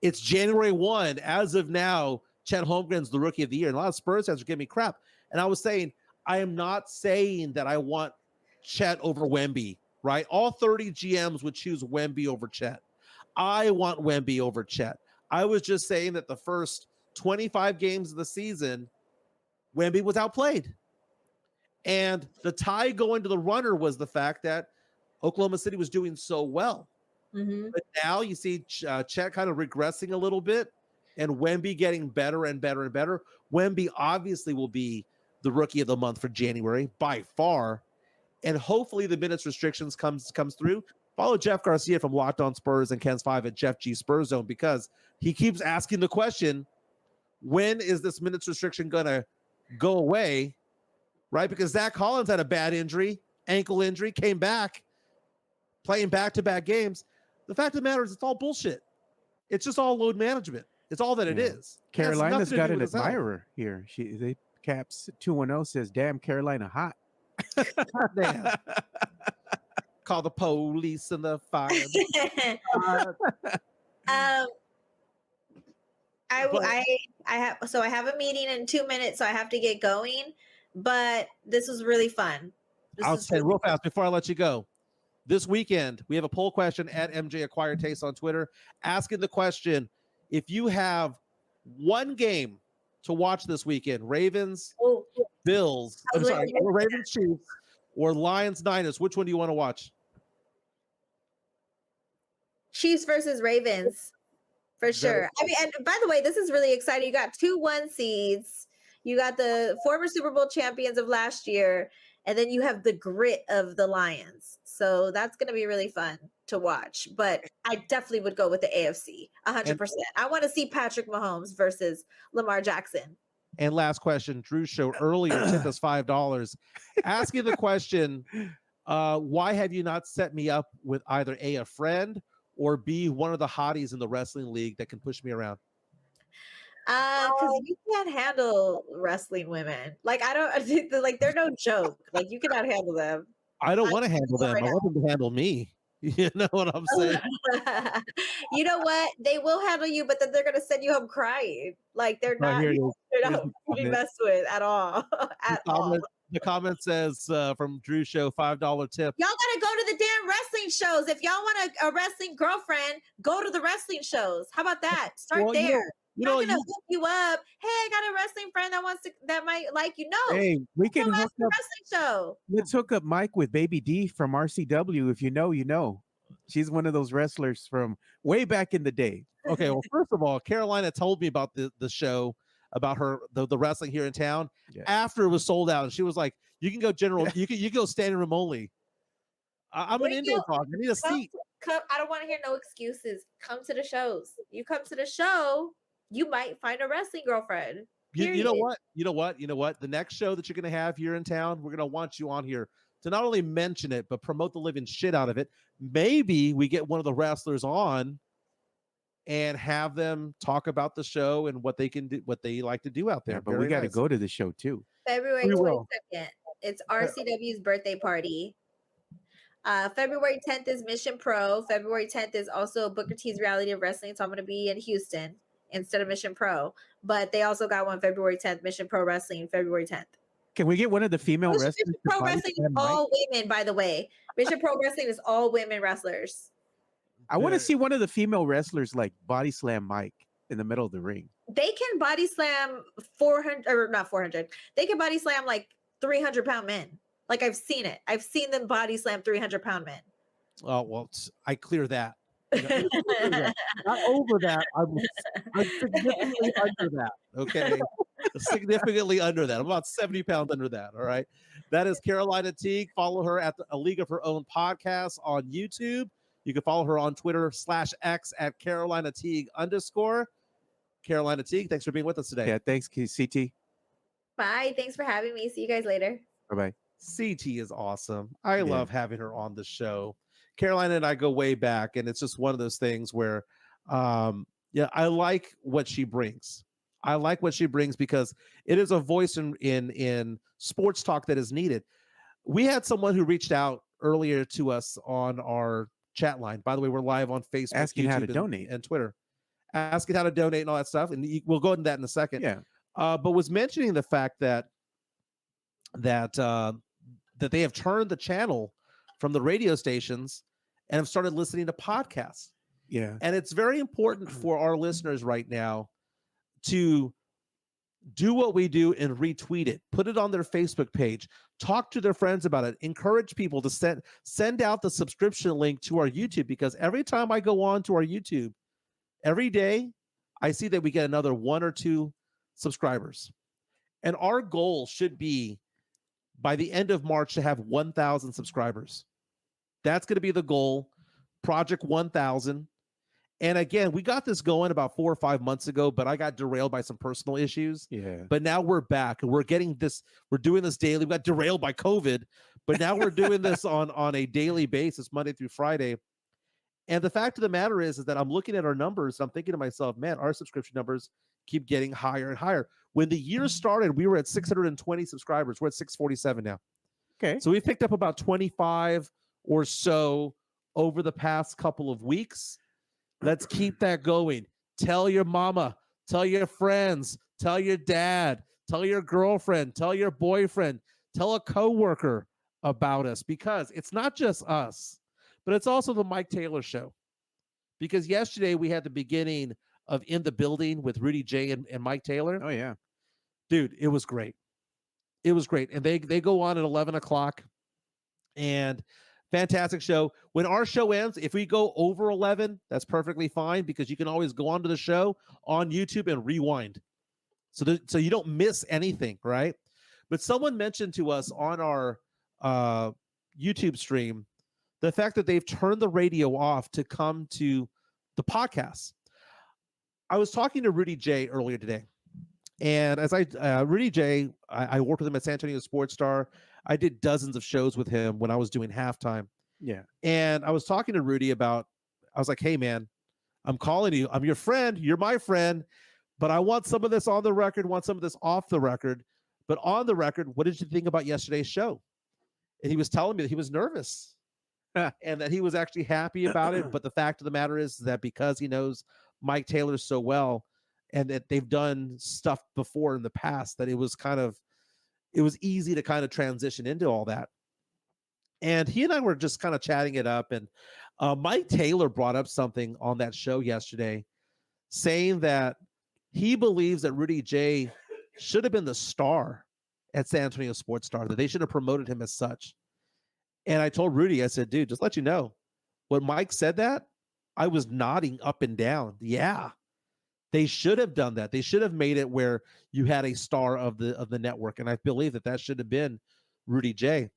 it's January 1. As of now, Chet Holmgren's the rookie of the year. And a lot of Spurs fans are giving me crap. And I was saying, I am not saying that I want Chet over Wemby, right? All 30 GMs would choose Wemby over Chet. I want Wemby over Chet. I was just saying that the first 25 games of the season, Wemby was outplayed. And the tie going to the runner was the fact that Oklahoma City was doing so well. Mm-hmm. But now you see Chet kind of regressing a little bit and Wemby getting better and better and better. Wemby obviously will be the rookie of the month for January by far. And hopefully the minutes restrictions comes through. Follow Jeff Garcia from Locked On Spurs and Ken's 5 at Jeff G Spurs Zone, because he keeps asking the question, when is this minutes restriction going to go away? Right? Because Zach Collins had a bad injury, ankle injury, came back, playing back-to-back games. The fact of the matter is it's all bullshit. It's just all load management. It's all that it is. Carolina's got an admirer here. They Caps 210 says, damn, Carolina hot. Damn. Call the police and the fire. I have a meeting in 2 minutes, so I have to get going. But this was really fun. I'll say real fast before I let you go. This weekend, we have a poll question at MJ Acquired Taste on Twitter, asking the question: if you have one game to watch this weekend, Ravens, Bills, Ravens, Chiefs, or Lions, Niners, which one do you want to watch? Chiefs versus Ravens, for sure. I mean, and by the way, this is really exciting. You got 2 1 seeds. You got the former Super Bowl champions of last year, and then you have the grit of the Lions. So that's going to be really fun to watch. But I definitely would go with the AFC, 100%. I want to see Patrick Mahomes versus Lamar Jackson. And last question, Drew showed earlier, tipped us $5, asking the question, why have you not set me up with either A, a friend, or B, one of the hotties in the wrestling league that can push me around? Because you can't handle wrestling women. Like, I don't, like, they're no joke. Like, you cannot handle them. I don't want to handle them. I want them to handle me. You know what I'm saying? You know what? They will handle you, but then they're going to send you home crying. Like, they're not to be messed with at all. The comment says from Drew Show, $5 tip. Y'all gotta go to the damn wrestling shows. If y'all want a wrestling girlfriend, go to the wrestling shows. How about that? Start there. I'm not gonna hook you up. Hey, I got a wrestling friend that might like you. No, hey, we can hook up wrestling show. Let's hook up Mike with Baby D from RCW. If you know, you know. She's one of those wrestlers from way back in the day. Okay, well, first of all, Carolina told me about the show, about her the wrestling here in town after it was sold out, and she was like, "You can go general, you can go standing room only." I'm an indoor dog. I need a seat. I don't want to hear no excuses. Come to the shows. You come to the show, you might find a wrestling girlfriend. You know what? The next show that you're gonna have here in town, we're gonna want you on here to not only mention it but promote the living shit out of it. Maybe we get one of the wrestlers on and have them talk about the show and what they can do, what they like to do out there. Yeah, but we got to go to the show too. February 22nd. It's RCW's birthday party. February 10th is Mission Pro. February 10th is also Booker T's Reality of Wrestling. So I'm going to be in Houston instead of Mission Pro. But they also got one February 10th, Mission Pro Wrestling, February 10th. Can we get one of the female wrestlers? Mission Pro Wrestling is all women, by the way. Mission Pro Wrestling is all women wrestlers. I want to see one of the female wrestlers like body slam Mike in the middle of the ring. They can body slam 400 or not 400. They can body slam like 300-pound men. Like I've seen it. I've seen them body slam 300-pound men. Oh, well, I clear that. Not over that. I'm significantly under that. Okay. Significantly under that. I'm about 70 pounds under that. All right. That is Carolina Teague. Follow her at A League of Her Own podcast on YouTube. You can follow her on Twitter /X at Carolina Teague _. Carolina Teague, thanks for being with us today. Yeah, thanks, CT. Bye. Thanks for having me. See you guys later. Bye-bye. CT is awesome. I love having her on the show. Carolina and I go way back, and it's just one of those things where, I like what she brings. I like what she brings because it is a voice in sports talk that is needed. We had someone who reached out earlier to us on our chat line. By the way, we're live on Facebook, asking YouTube, how to donate and Twitter, asking how to donate and all that stuff. And we'll go into that in a second. Yeah. But was mentioning the fact that they have turned the channel from the radio stations and have started listening to podcasts. Yeah. And it's very important for our listeners right now to do what we do and retweet it, put it on their Facebook page, talk to their friends about it, encourage people to send out the subscription link to our YouTube, because every time I go on to our YouTube, every day I see that we get another 1 or 2 subscribers. And our goal should be by the end of March to have 1,000 subscribers. That's going to be the goal, Project 1,000. And again, we got this going about 4 or 5 months ago, but I got derailed by some personal issues. Yeah. But now we're back and we're doing this daily. We got derailed by COVID, but now we're doing this on a daily basis, Monday through Friday. And the fact of the matter is that I'm looking at our numbers. I'm thinking to myself, man, our subscription numbers keep getting higher and higher. When the year started, we were at 620 subscribers. We're at 647 now. Okay. So we picked up about 25 or so over the past couple of weeks. Let's keep that going. Tell your mama, tell your friends, tell your dad, tell your girlfriend, tell your boyfriend, tell a coworker about us, because it's not just us, but it's also the Mike Taylor Show. Because yesterday we had the beginning of In the Building with Rudy J and Mike Taylor. Oh, yeah. Dude, it was great. It was great. And they go on at 11 o'clock. And fantastic show. When our show ends, if we go over 11, that's perfectly fine, because you can always go onto the show on YouTube and rewind. So you don't miss anything, right? But someone mentioned to us on our YouTube stream the fact that they've turned the radio off to come to the podcast. I was talking to Rudy J earlier today. And as Rudy J, I worked with him at San Antonio Sportscast. I did dozens of shows with him when I was doing halftime. Yeah. And I was talking to Rudy I was like, hey, man, I'm calling you. I'm your friend. You're my friend. But I want some of this on the record, want some of this off the record. But on the record, what did you think about yesterday's show? And he was telling me that he was nervous and that he was actually happy about it. But the fact of the matter is that because he knows Mike Taylor so well, and that they've done stuff before in the past, that it was easy to kind of transition into all that. And he and I were just kind of chatting it up. And Mike Taylor brought up something on that show yesterday, saying that he believes that Rudy J should have been the star at San Antonio Sportscast, that they should have promoted him as such. And I told Rudy, I said, dude, just let you know, when Mike said that, I was nodding up and down. Yeah. They should have done that. They should have made it where you had a star of the network. And I believe that should have been Rudy J.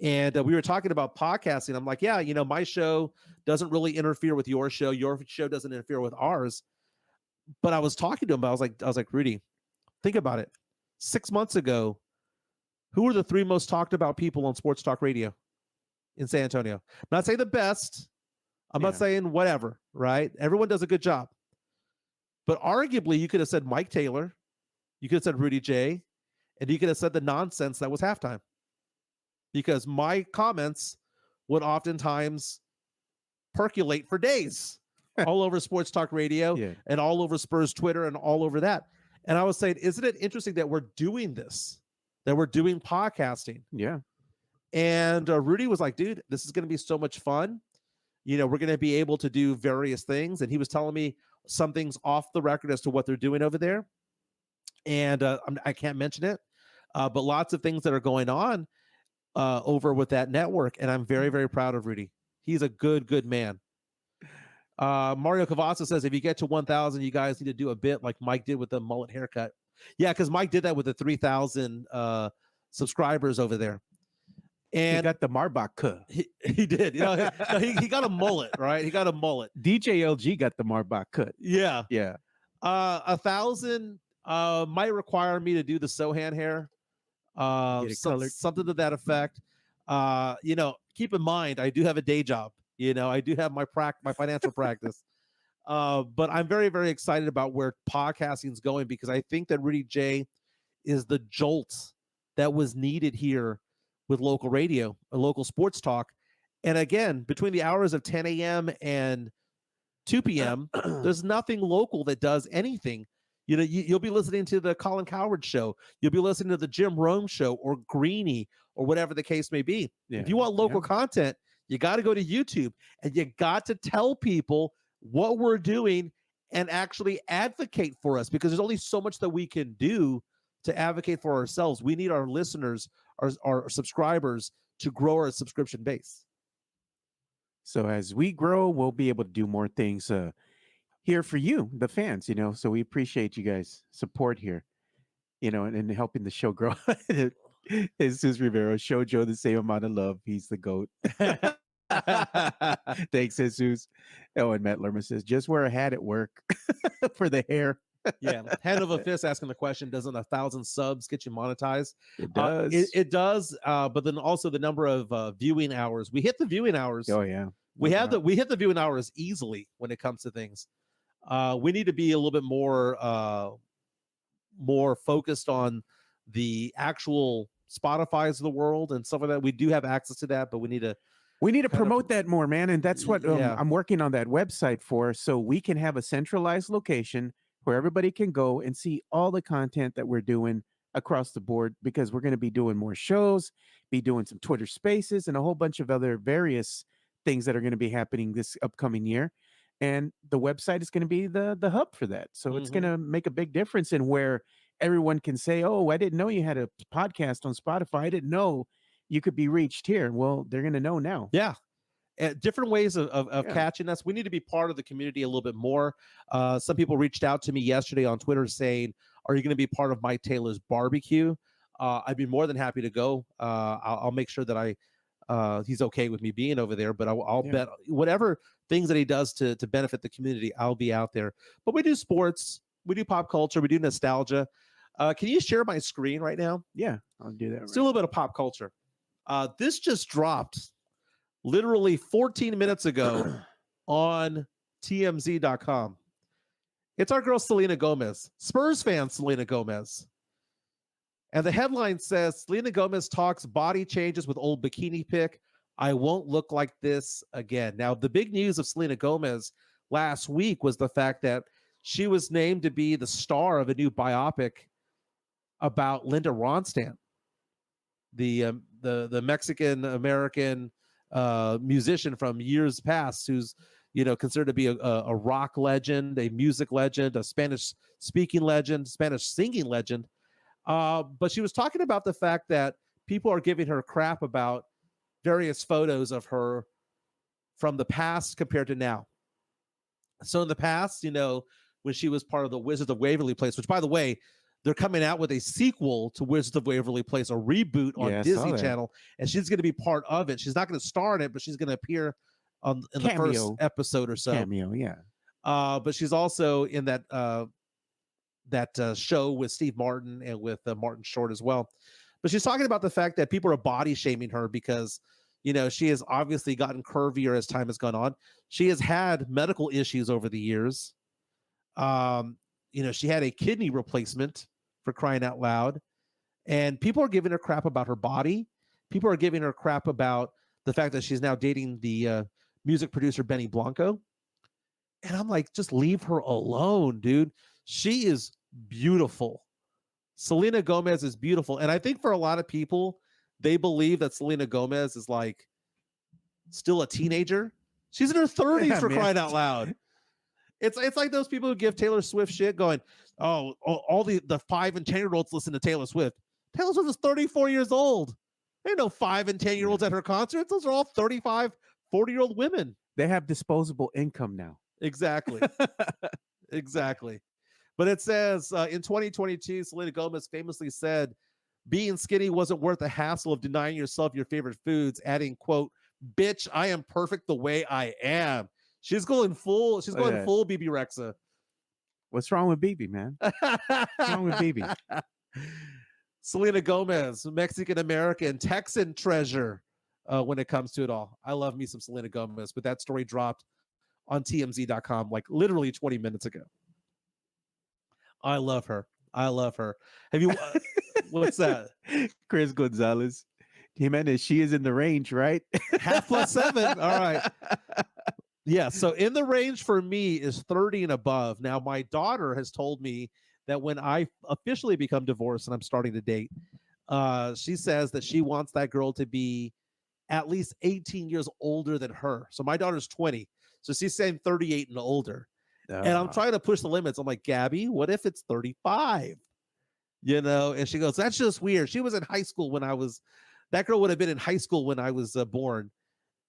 And we were talking about podcasting. I'm like, yeah, my show doesn't really interfere with your show. Your show doesn't interfere with ours. But I was talking to him. I was like, Rudy, think about it. 6 months ago, who were the 3 most talked about people on sports talk radio in San Antonio? I'm not saying the best. I'm not saying whatever, right? Everyone does a good job. But arguably, you could have said Mike Taylor, you could have said Rudy J, and you could have said the nonsense that was halftime. Because my comments would oftentimes percolate for days all over Sports Talk Radio and all over Spurs Twitter and all over that. And I was saying, isn't it interesting that we're doing this, that we're doing podcasting? Yeah. And Rudy was like, dude, this is going to be so much fun. We're going to be able to do various things. And he was telling me some things off the record as to what they're doing over there. And I can't mention it, but lots of things that are going on over with that network. And I'm very, very proud of Rudy. He's a good man. Mario Cavazza says, if you get to 1,000, you guys need to do a bit like Mike did with the mullet haircut. Yeah, because Mike did that with the 3,000 subscribers over there. And he got the Marbach cut. He did. He got a mullet, right? He got a mullet. DJ LG got the Marbach cut. Yeah. Yeah. 1,000 might require me to do the Sohan hair. Something to that effect. Keep in mind, I do have a day job. I do have my financial practice. But I'm very, very excited about where podcasting is going, because I think that Rudy J is the jolt that was needed here with local radio, a local sports talk. And again, between the hours of 10 a.m. and 2 p.m., there's nothing local that does anything. You know, you'll be listening to the Colin Cowherd show. You'll be listening to the Jim Rome show or Greeny or whatever the case may be. Yeah. If you want local content, you got to go to YouTube and you got to tell people what we're doing and actually advocate for us, because there's only so much that we can do to advocate for ourselves. We need our listeners, our subscribers, to grow our subscription base. So as we grow, we'll be able to do more things here for you, the fans, you know. So we appreciate you guys' support here, you know, and helping the show grow. Jesus Rivero, show Joe the same amount of love. He's the GOAT. Thanks, Jesus. Oh, and Matt Lerman says, just wear a hat at work for the hair. Yeah. Hand of a fist asking the question, doesn't 1,000 subs get you monetized? It does. It does. But then also the number of viewing hours. We hit the viewing hours. Oh, yeah. We hit the viewing hours easily when it comes to things. We need to be a little bit more focused on the actual Spotify's of the world and stuff like that. We do have access to that, but we need to promote that more, man. And that's what I'm working on that website for, so we can have a centralized location where everybody can go and see all the content that we're doing across the board, because we're going to be doing more shows, be doing some Twitter spaces and a whole bunch of other various things that are going to be happening this upcoming year. And the website is going to be the hub for that. So it's going to make a big difference in where everyone can say, oh, I didn't know you had a podcast on Spotify. I didn't know you could be reached here. Well, they're going to know now. Yeah. Different ways of catching us. We need to be part of the community a little bit more. Some people reached out to me yesterday on Twitter saying, are you going to be part of Mike Taylor's barbecue? I'd be more than happy to go. I'll make sure that he's okay with me being over there, but I'll bet whatever things that he does to benefit the community, I'll be out there. But we do sports, we do pop culture, we do nostalgia. Can you share my screen right now? Yeah, I'll do that. Let's do a little bit of pop culture. This just dropped literally 14 minutes ago on TMZ.com. It's our girl Selena Gomez, Spurs fan Selena Gomez. And the headline says, Selena Gomez talks body changes with old bikini pic. I won't look like this again. Now, the big news of Selena Gomez last week was the fact that she was named to be the star of a new biopic about Linda Ronstadt, the Mexican-American musician from years past, who's considered to be a rock legend, a music legend, a Spanish speaking legend, Spanish singing legend. But she was talking about the fact that people are giving her crap about various photos of her from the past compared to now. So in the past, when she was part of the Wizards of Waverly Place, which, by the way, they're coming out with a sequel to Wizards of Waverly Place, a reboot on Disney Channel, and she's going to be part of it. She's not going to star in it, but she's going to appear in the first episode or so. Cameo, yeah. But she's also in that show with Steve Martin and with Martin Short as well. But she's talking about the fact that people are body shaming her because, she has obviously gotten curvier as time has gone on. She has had medical issues over the years. She had a kidney replacement, for crying out loud. And people are giving her crap about her body. People are giving her crap about the fact that she's now dating the music producer Benny Blanco. And I'm like, just leave her alone, dude. She is beautiful. Selena Gomez is beautiful. And I think for a lot of people, they believe that Selena Gomez is like still a teenager. She's in her 30s for crying out loud. It's like those people who give Taylor Swift shit going, oh, all the 5 and 10-year-olds listen to Taylor Swift. Taylor Swift is 34 years old. There ain't no 5 and 10-year-olds at her concerts. Those are all 35, 40-year-old women. They have disposable income now. Exactly. Exactly. But it says in 2022, Selena Gomez famously said, being skinny wasn't worth the hassle of denying yourself your favorite foods, adding, quote, bitch, I am perfect the way I am. She's going full BB Rexa. What's wrong with BB, man? What's wrong with BB? Selena Gomez, Mexican-American, Texan treasure when it comes to it all. I love me some Selena Gomez, but that story dropped on TMZ.com like literally 20 minutes ago. I love her. Have you, what's that? Chris Gonzalez. Jimenez, she is in the range, right? Half plus 7. All right. Yeah. So in the range for me is 30 and above. Now, my daughter has told me that when I officially become divorced and I'm starting to date, she says that she wants that girl to be at least 18 years older than her. So my daughter's 20. So she's saying 38 and older. And I'm trying to push the limits. I'm like, Gabby, what if it's 35? You know? And she goes, that's just weird. She was in high school when that girl would have been in high school when I was born.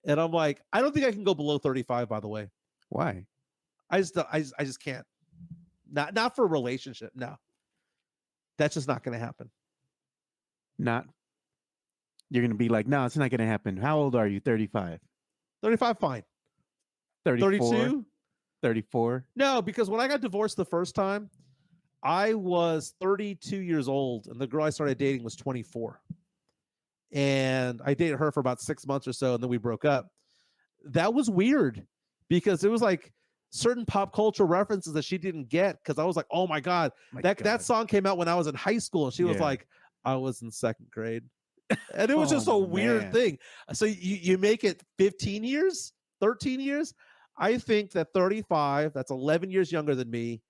And I'm like, I don't think I can go below 35, by the way. Why? I just can't. Not for a relationship. No. That's just not going to happen. Not. You're going to be like, no, it's not going to happen. How old are you? 35. 35, fine. 34. 32? 34. No, because when I got divorced the first time, I was 32 years old, and the girl I started dating was 24. And I dated her for about 6 months or so, and then we broke up. That was weird because it was like certain pop culture references that she didn't get, because I was like, oh my God, that song came out when I was in high school, and she was like, I was in second grade. And it was just a weird thing. So you make it 15 years, 13 years. I think that 35, that's 11 years younger than me,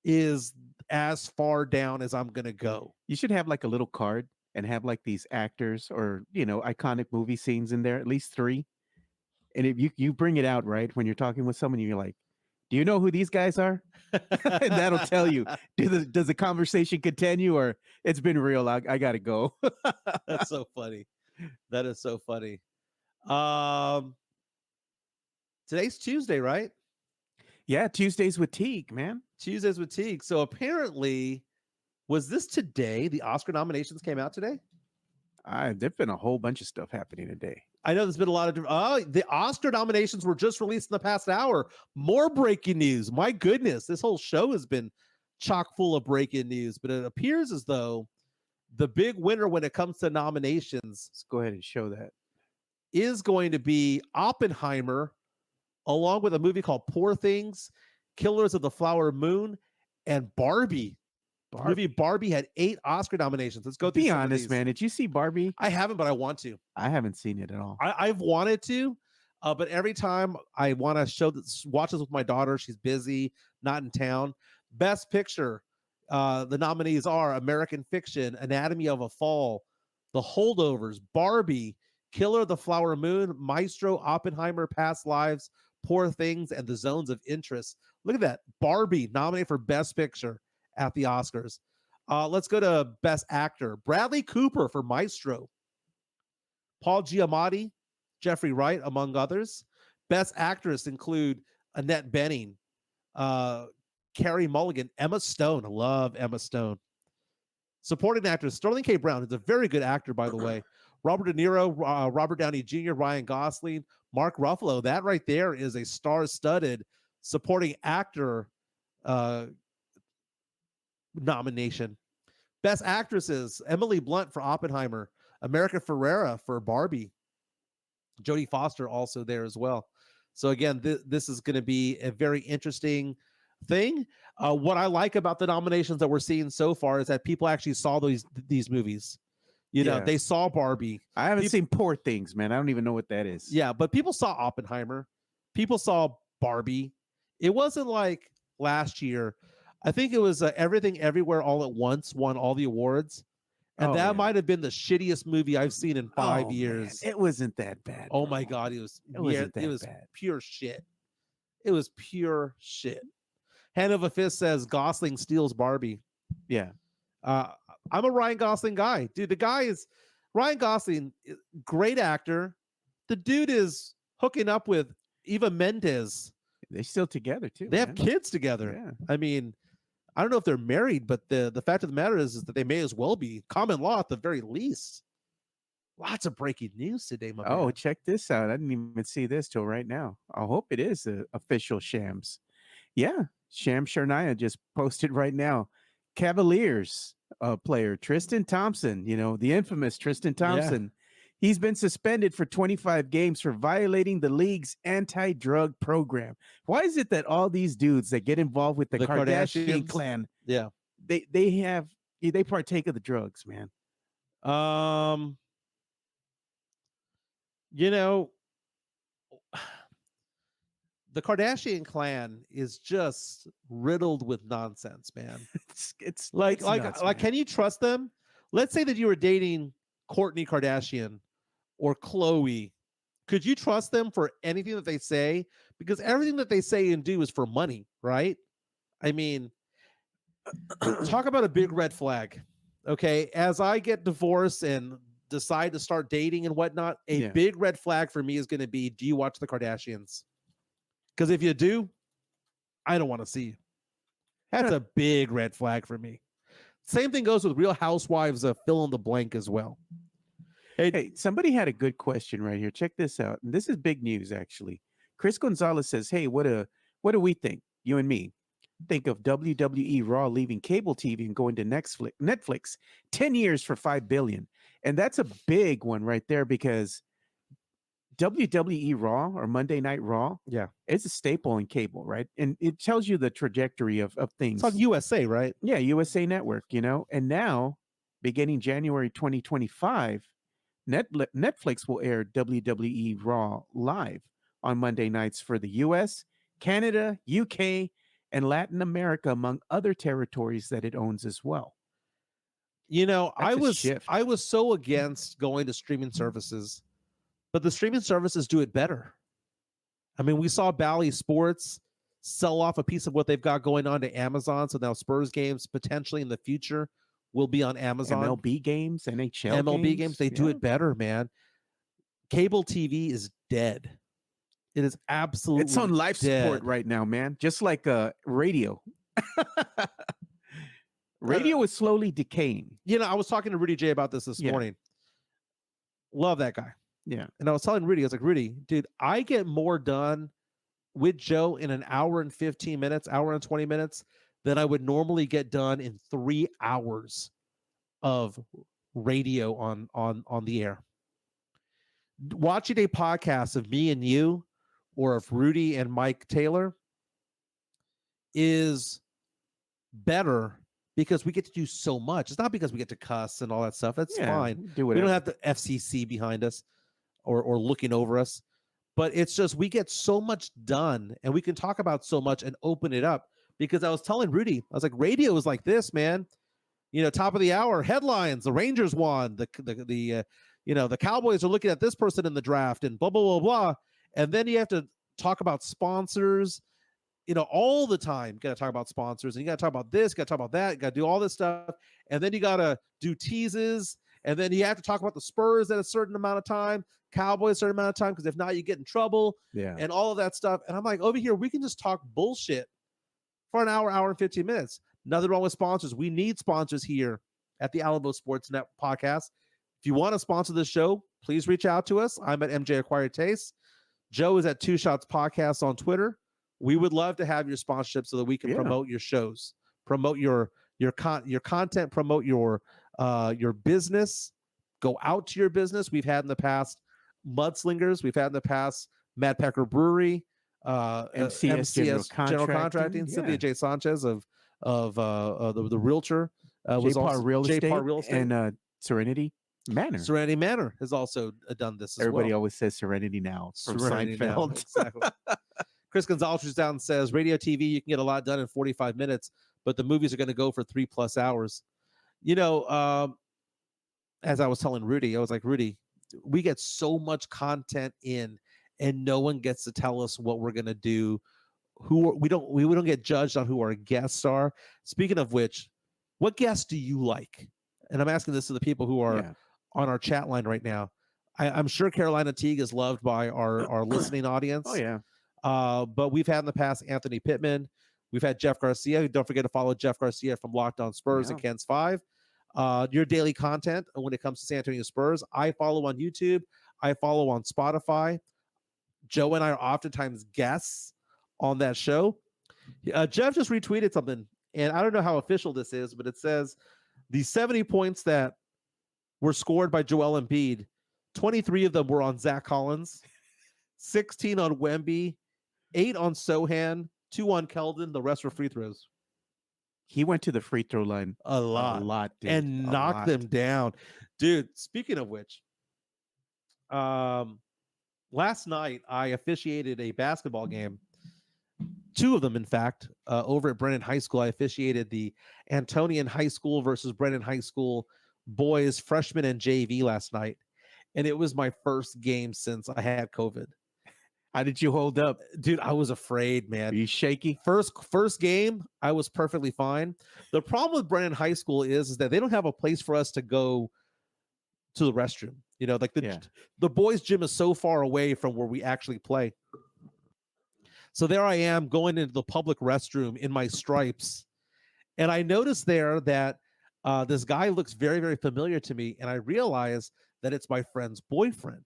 is as far down as I'm going to go. You should have like a little card and have like these actors or, iconic movie scenes in there, at least 3. And if you bring it out, right, when you're talking with someone, you're like, do you know who these guys are? And that'll tell you, does the conversation continue or it's been real? I got to go. That's so funny. That is so funny. Today's Tuesday, right? Yeah, Tuesdays with Teague, man. Tuesdays with Teague. So apparently, was this today? The Oscar nominations came out today? There's been a whole bunch of stuff happening today. I know there's been a lot of the Oscar nominations were just released in the past hour. More breaking news. My goodness, this whole show has been chock full of breaking news, but it appears as though the big winner when it comes to nominations, let's go ahead and show that, is going to be Oppenheimer, along with a movie called Poor Things, Killers of the Flower Moon, and Barbie. The movie Barbie had 8 Oscar nominations. Let's go through. Be honest, man. Did you see Barbie? I haven't, but I want to. I haven't seen it at all. I've wanted to, but every time I want to watch this with my daughter, she's busy, not in town. Best Picture, the nominees are American Fiction, Anatomy of a Fall, The Holdovers, Barbie, Killer of the Flower Moon, Maestro, Oppenheimer, Past Lives, Poor Things, and The Zones of Interest. Look at that. Barbie nominated for Best Picture at the Oscars. Let's go to Best Actor. Bradley Cooper for Maestro. Paul Giamatti, Jeffrey Wright, among others. Best Actress include Annette Bening, Carey Mulligan, Emma Stone. I love Emma Stone. Supporting actress, Sterling K. Brown, who's a very good actor, by the way. Robert De Niro, Robert Downey Jr., Ryan Gosling, Mark Ruffalo. That right there is a star-studded supporting actor nomination. Best actresses, Emily Blunt for Oppenheimer, America Ferrera for Barbie, Jodie Foster also there as well. So again, this is going to be a very interesting thing. What I like about the nominations that we're seeing so far is that people actually saw these movies. You know, they saw Barbie. I haven't seen Poor Things, man. I don't even know what that is. Yeah, but people saw Oppenheimer. People saw Barbie. It wasn't like last year. I think it was Everything Everywhere All at Once won all the awards. And that might have been the shittiest movie I've seen in 5 years. Man, it wasn't that bad. Oh my God. It was bad. Pure shit. It was pure shit. Hand of a Fist says Gosling steals Barbie. Yeah. I'm a Ryan Gosling guy. Dude, the guy is Ryan Gosling, great actor. The dude is hooking up with Eva Mendes. They're still together too. They have kids together. Yeah. I mean, I don't know if they're married, but the fact of the matter is that they may as well be. Common law at the very least. Lots of breaking news today, my man. Check this out. I didn't even see this till right now. I hope it is official Shams. Yeah. Shams Charania just posted right now. Cavaliers player Tristan Thompson, the infamous Tristan Thompson. Yeah. He's been suspended for 25 games for violating the league's anti-drug program. Why is it that all these dudes that get involved with the Kardashian clan, they partake of the drugs, man? You know, the Kardashian clan is just riddled with nonsense, man. It's Like, nuts, man. can you trust them? Let's say that you were dating Kourtney Kardashian or Chloe. Could you trust them for anything that they say? Because everything that they say and do is for money, right? I mean, talk about a big red flag. Okay. As I get divorced and decide to start dating and whatnot, a big red flag for me is going to be, do you watch the Kardashians? Because if you do, I don't want to see you. That's a big red flag for me. Same thing goes with Real Housewives of fill in the blank as well. Hey, somebody had a good question right here. Check this out. And this is big news, actually. Chris Gonzalez says, hey, what do we think? You and me think of WWE Raw leaving cable TV and going to Netflix 10 years for $5 billion. And that's a big one right there because WWE Raw or Monday Night Raw, it's a staple in cable, right? And it tells you the trajectory of things. It's on USA, right? Yeah, USA Network, And now, beginning January 2025, Netflix will air WWE Raw live on Monday nights for the US, Canada, UK, and Latin America, among other territories that it owns as well. I was so against going to streaming services, but the streaming services do it better. I mean, we saw Bally Sports sell off a piece of what they've got going on to Amazon. So now Spurs games potentially in the future will be on Amazon. MLB games, NHL MLB games, they do it better, man. Cable TV is dead. It is absolutely It's on life support right now, man. Just like radio. Radio is slowly decaying. I was talking to Rudy J about this morning. Love that guy. Yeah. And I was telling Rudy, I was like, Rudy, dude, I get more done with Joe in an hour and 15 minutes, hour and 20 minutes than I would normally get done in 3 hours of radio on the air. Watching a podcast of me and you or of Rudy and Mike Taylor is better because we get to do so much. It's not because we get to cuss and all that stuff. That's fine. We don't have the FCC behind us or looking over us. But it's just we get so much done and we can talk about so much and open it up. Because I was telling Rudy, I was like, radio is like this, man. Top of the hour headlines. The Rangers won. The Cowboys are looking at this person in the draft and blah blah blah blah. And then you have to talk about sponsors. All the time. You got to talk about sponsors, and you got to talk about this. You got to talk about that. You got to do all this stuff, and then you got to do teases, and then you have to talk about the Spurs at a certain amount of time, Cowboys a certain amount of time, because if not, you get in trouble. Yeah, and all of that stuff. And I'm like, over here, we can just talk bullshit for an hour and 15 minutes. Nothing wrong with sponsors. We need sponsors here at the Alamo Sports Net podcast. If you want to sponsor this show, please reach out to us. I'm at MJ Acquired Taste. Joe is at Two Shots Podcast on Twitter. We would love to have your sponsorship so that we can promote your shows, promote your content, promote your business. Go out to your business. We've had in the past Mudslingers. We've had in the past Mad Pecker Brewery, MCS General Contracting. Cynthia J. Sanchez of the Realtor was also Real Estate and Serenity Manor. Serenity Manor has also done this. Everybody always says Serenity Now from Serenity Seinfeld. Now. Exactly. Chris Gonzalez is down and says, radio TV, you can get a lot done in 45 minutes, but the movies are going to go for 3+ hours. As I was telling Rudy, I was like, Rudy, we get so much content in and no one gets to tell us what we're going to do. We don't get judged on who our guests are. Speaking of which, what guests do you like? And I'm asking this to the people who are on our chat line right now. I'm sure Carolina Teague is loved by our listening audience. Oh, yeah. But we've had in the past Anthony Pittman. We've had Jeff Garcia. Don't forget to follow Jeff Garcia from Locked On Spurs and Ken's 5. Your daily content when it comes to San Antonio Spurs. I follow on YouTube. I follow on Spotify. Joe and I are oftentimes guests on that show. Jeff just retweeted something, and I don't know how official this is, but it says the 70 points that were scored by Joel Embiid, 23 of them were on Zach Collins, 16 on Wemby, 8 on Sohan, 2 on Keldon. The rest were free throws. He went to the free throw line a lot, dude, and knocked them down. Dude, speaking of which, last night I officiated a basketball game. Two of them, in fact, over at Brennan High School. I officiated the Antonian High School versus Brennan High School boys freshman and JV last night, and it was my first game since I had COVID. How did you hold up? Dude, I was afraid, man. Are you shaky? First game, I was perfectly fine. The problem with Brennan High School is that they don't have a place for us to go to the restroom. You know, like the boys' gym is so far away from where we actually play. So there I am going into the public restroom in my stripes. And I noticed there that this guy looks very, very familiar to me. And I realized that it's my friend's boyfriend.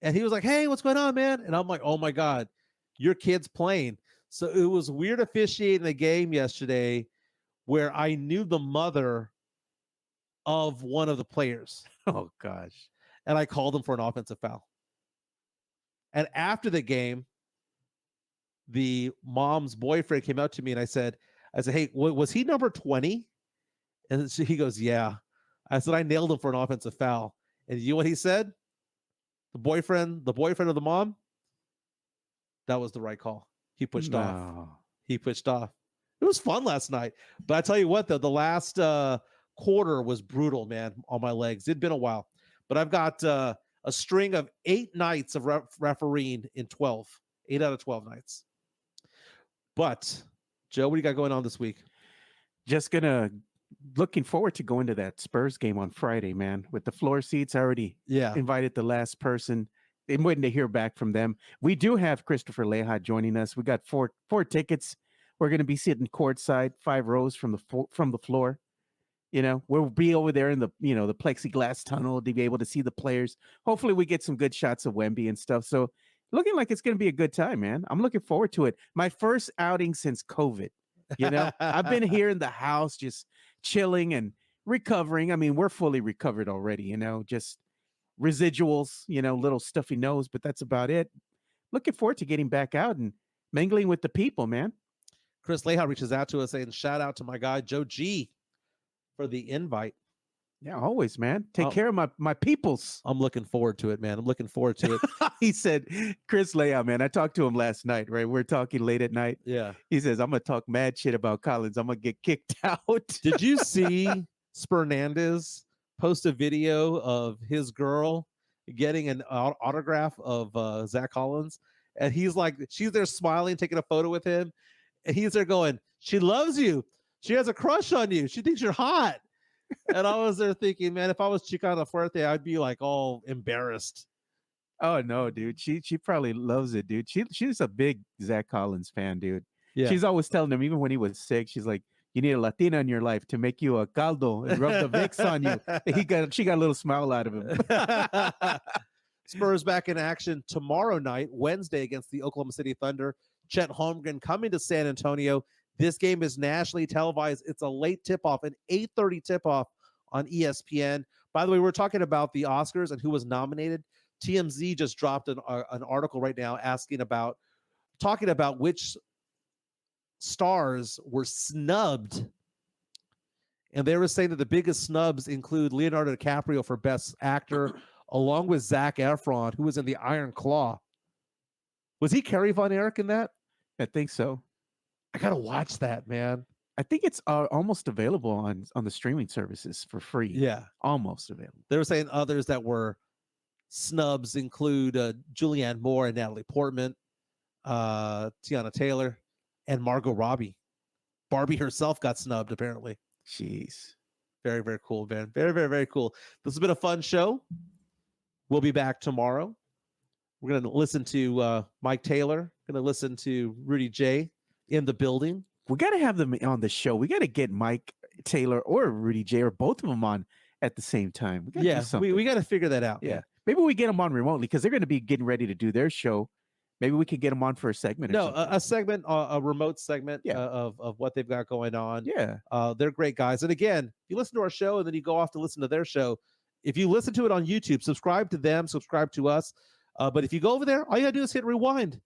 And he was like, "Hey, what's going on, man?" And I'm like, "Oh my God, your kid's playing." So it was weird officiating a game yesterday where I knew the mother of one of the players. Oh gosh. And I called him for an offensive foul. And after the game, the mom's boyfriend came out to me and I said, "Hey, was he number 20? And he goes, "Yeah." I said, "I nailed him for an offensive foul." And you know what he said? The boyfriend of the mom, that was the right call. He pushed off. He pushed off. It was fun last night. But I tell you what, though, the last quarter was brutal, man, on my legs. It'd been a while. But I've got a string of 8 nights of refereeing in 12. 8 out of 12 nights. But, Joe, what do you got going on this week? Just looking forward to going to that Spurs game on Friday, man. With the floor seats, I already invited the last person. I'm waiting to hear back from them. We do have Christopher Leja joining us. We got four tickets. We're going to be sitting courtside, 5 rows from the floor. You know, we'll be over there in the the plexiglass tunnel to be able to see the players. Hopefully, we get some good shots of Wemby and stuff. So, looking like it's going to be a good time, man. I'm looking forward to it. My first outing since COVID. You know, I've been here in the house just chilling and recovering. I mean, we're fully recovered already, just residuals, little stuffy nose, but that's about it. Looking forward to getting back out and mingling with the people, man. Chris Leja reaches out to us saying, "Shout out to my guy, Joe G, for the invite." Yeah, always, man. Take care of my peoples. I'm looking forward to it, man. I'm looking forward to it. He said, Chris Leja, man, I talked to him last night, right? We're talking late at night. Yeah. He says, "I'm going to talk mad shit about Collins. I'm going to get kicked out." Did you see Spernandez post a video of his girl getting an autograph of Zach Collins? And he's like, she's there smiling, taking a photo with him. And he's there going, "She loves you. She has a crush on you. She thinks you're hot." And I was there thinking, man, if I was Chicana Fuerte, I'd be like all embarrassed. Oh no, dude. She probably loves it, dude. She's a big Zach Collins fan, dude. Yeah. She's always telling him, even when he was sick, she's like, "You need a Latina in your life to make you a caldo and rub the Vicks on you." She got a little smile out of him. Spurs back in action tomorrow night, Wednesday, against the Oklahoma City Thunder. Chet Holmgren coming to San Antonio. This game is nationally televised. It's a late tip-off, an 8:30 tip-off on ESPN. By the way, we're talking about the Oscars and who was nominated. TMZ just dropped an article right now talking about which stars were snubbed. And they were saying that the biggest snubs include Leonardo DiCaprio for Best Actor, along with Zac Efron, who was in The Iron Claw. Was he Carrie Von Erich in that? I think so. I gotta watch that, man. I think it's almost available on the streaming services for free. Yeah, almost available. They were saying others that were snubs include Julianne Moore and Natalie Portman, Tiana Taylor, and Margot Robbie. Barbie herself got snubbed, apparently. Jeez. Very, very cool, man. Very, very, very cool. This has been a fun show. We'll be back tomorrow. We're going to listen to Mike Taylor. Going to listen to Rudy J in the building. We got to have them on the show. We got to get Mike Taylor or Rudy J or both of them on at the same time. We got to figure that out. Yeah. Man. Maybe we get them on remotely because they're going to be getting ready to do their show. Maybe we could get them on for a segment. A segment, a remote segment of what they've got going on. Yeah. They're great guys. And again, you listen to our show and then you go off to listen to their show. If you listen to it on YouTube, subscribe to them, subscribe to us. But if you go over there, all you got to do is hit rewind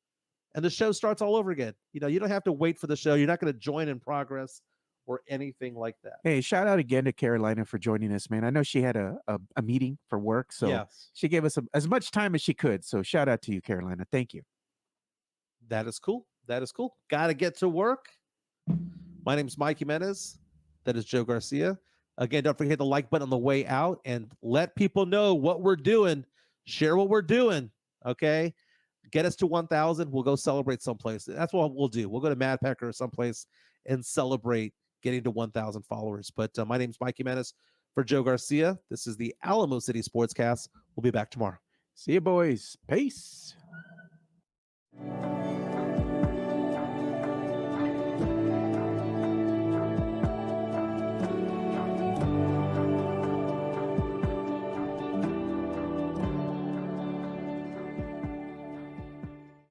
and the show starts all over again. You don't have to wait for the show. You're not going to join in progress or anything like that. Hey, shout out again to Carolina for joining us, man. I know she had a meeting for work, so Yes, she gave us as much time as she could. So shout out to you, Carolina. Thank you. that is cool. That is cool. Got to get to work. My name is Mike Jimenez. That is Joe Garcia. Again, don't forget the like button on the way out and let people know what we're doing. Share what we're doing. Okay. Get us to 1,000. We'll go celebrate someplace. That's what we'll do. We'll go to Mad Pecker or someplace and celebrate getting to 1,000 followers. But my name is Mike Jimenez for Joe Garcia. This is the Alamo City Sportscast. We'll be back tomorrow. See you, boys. Peace.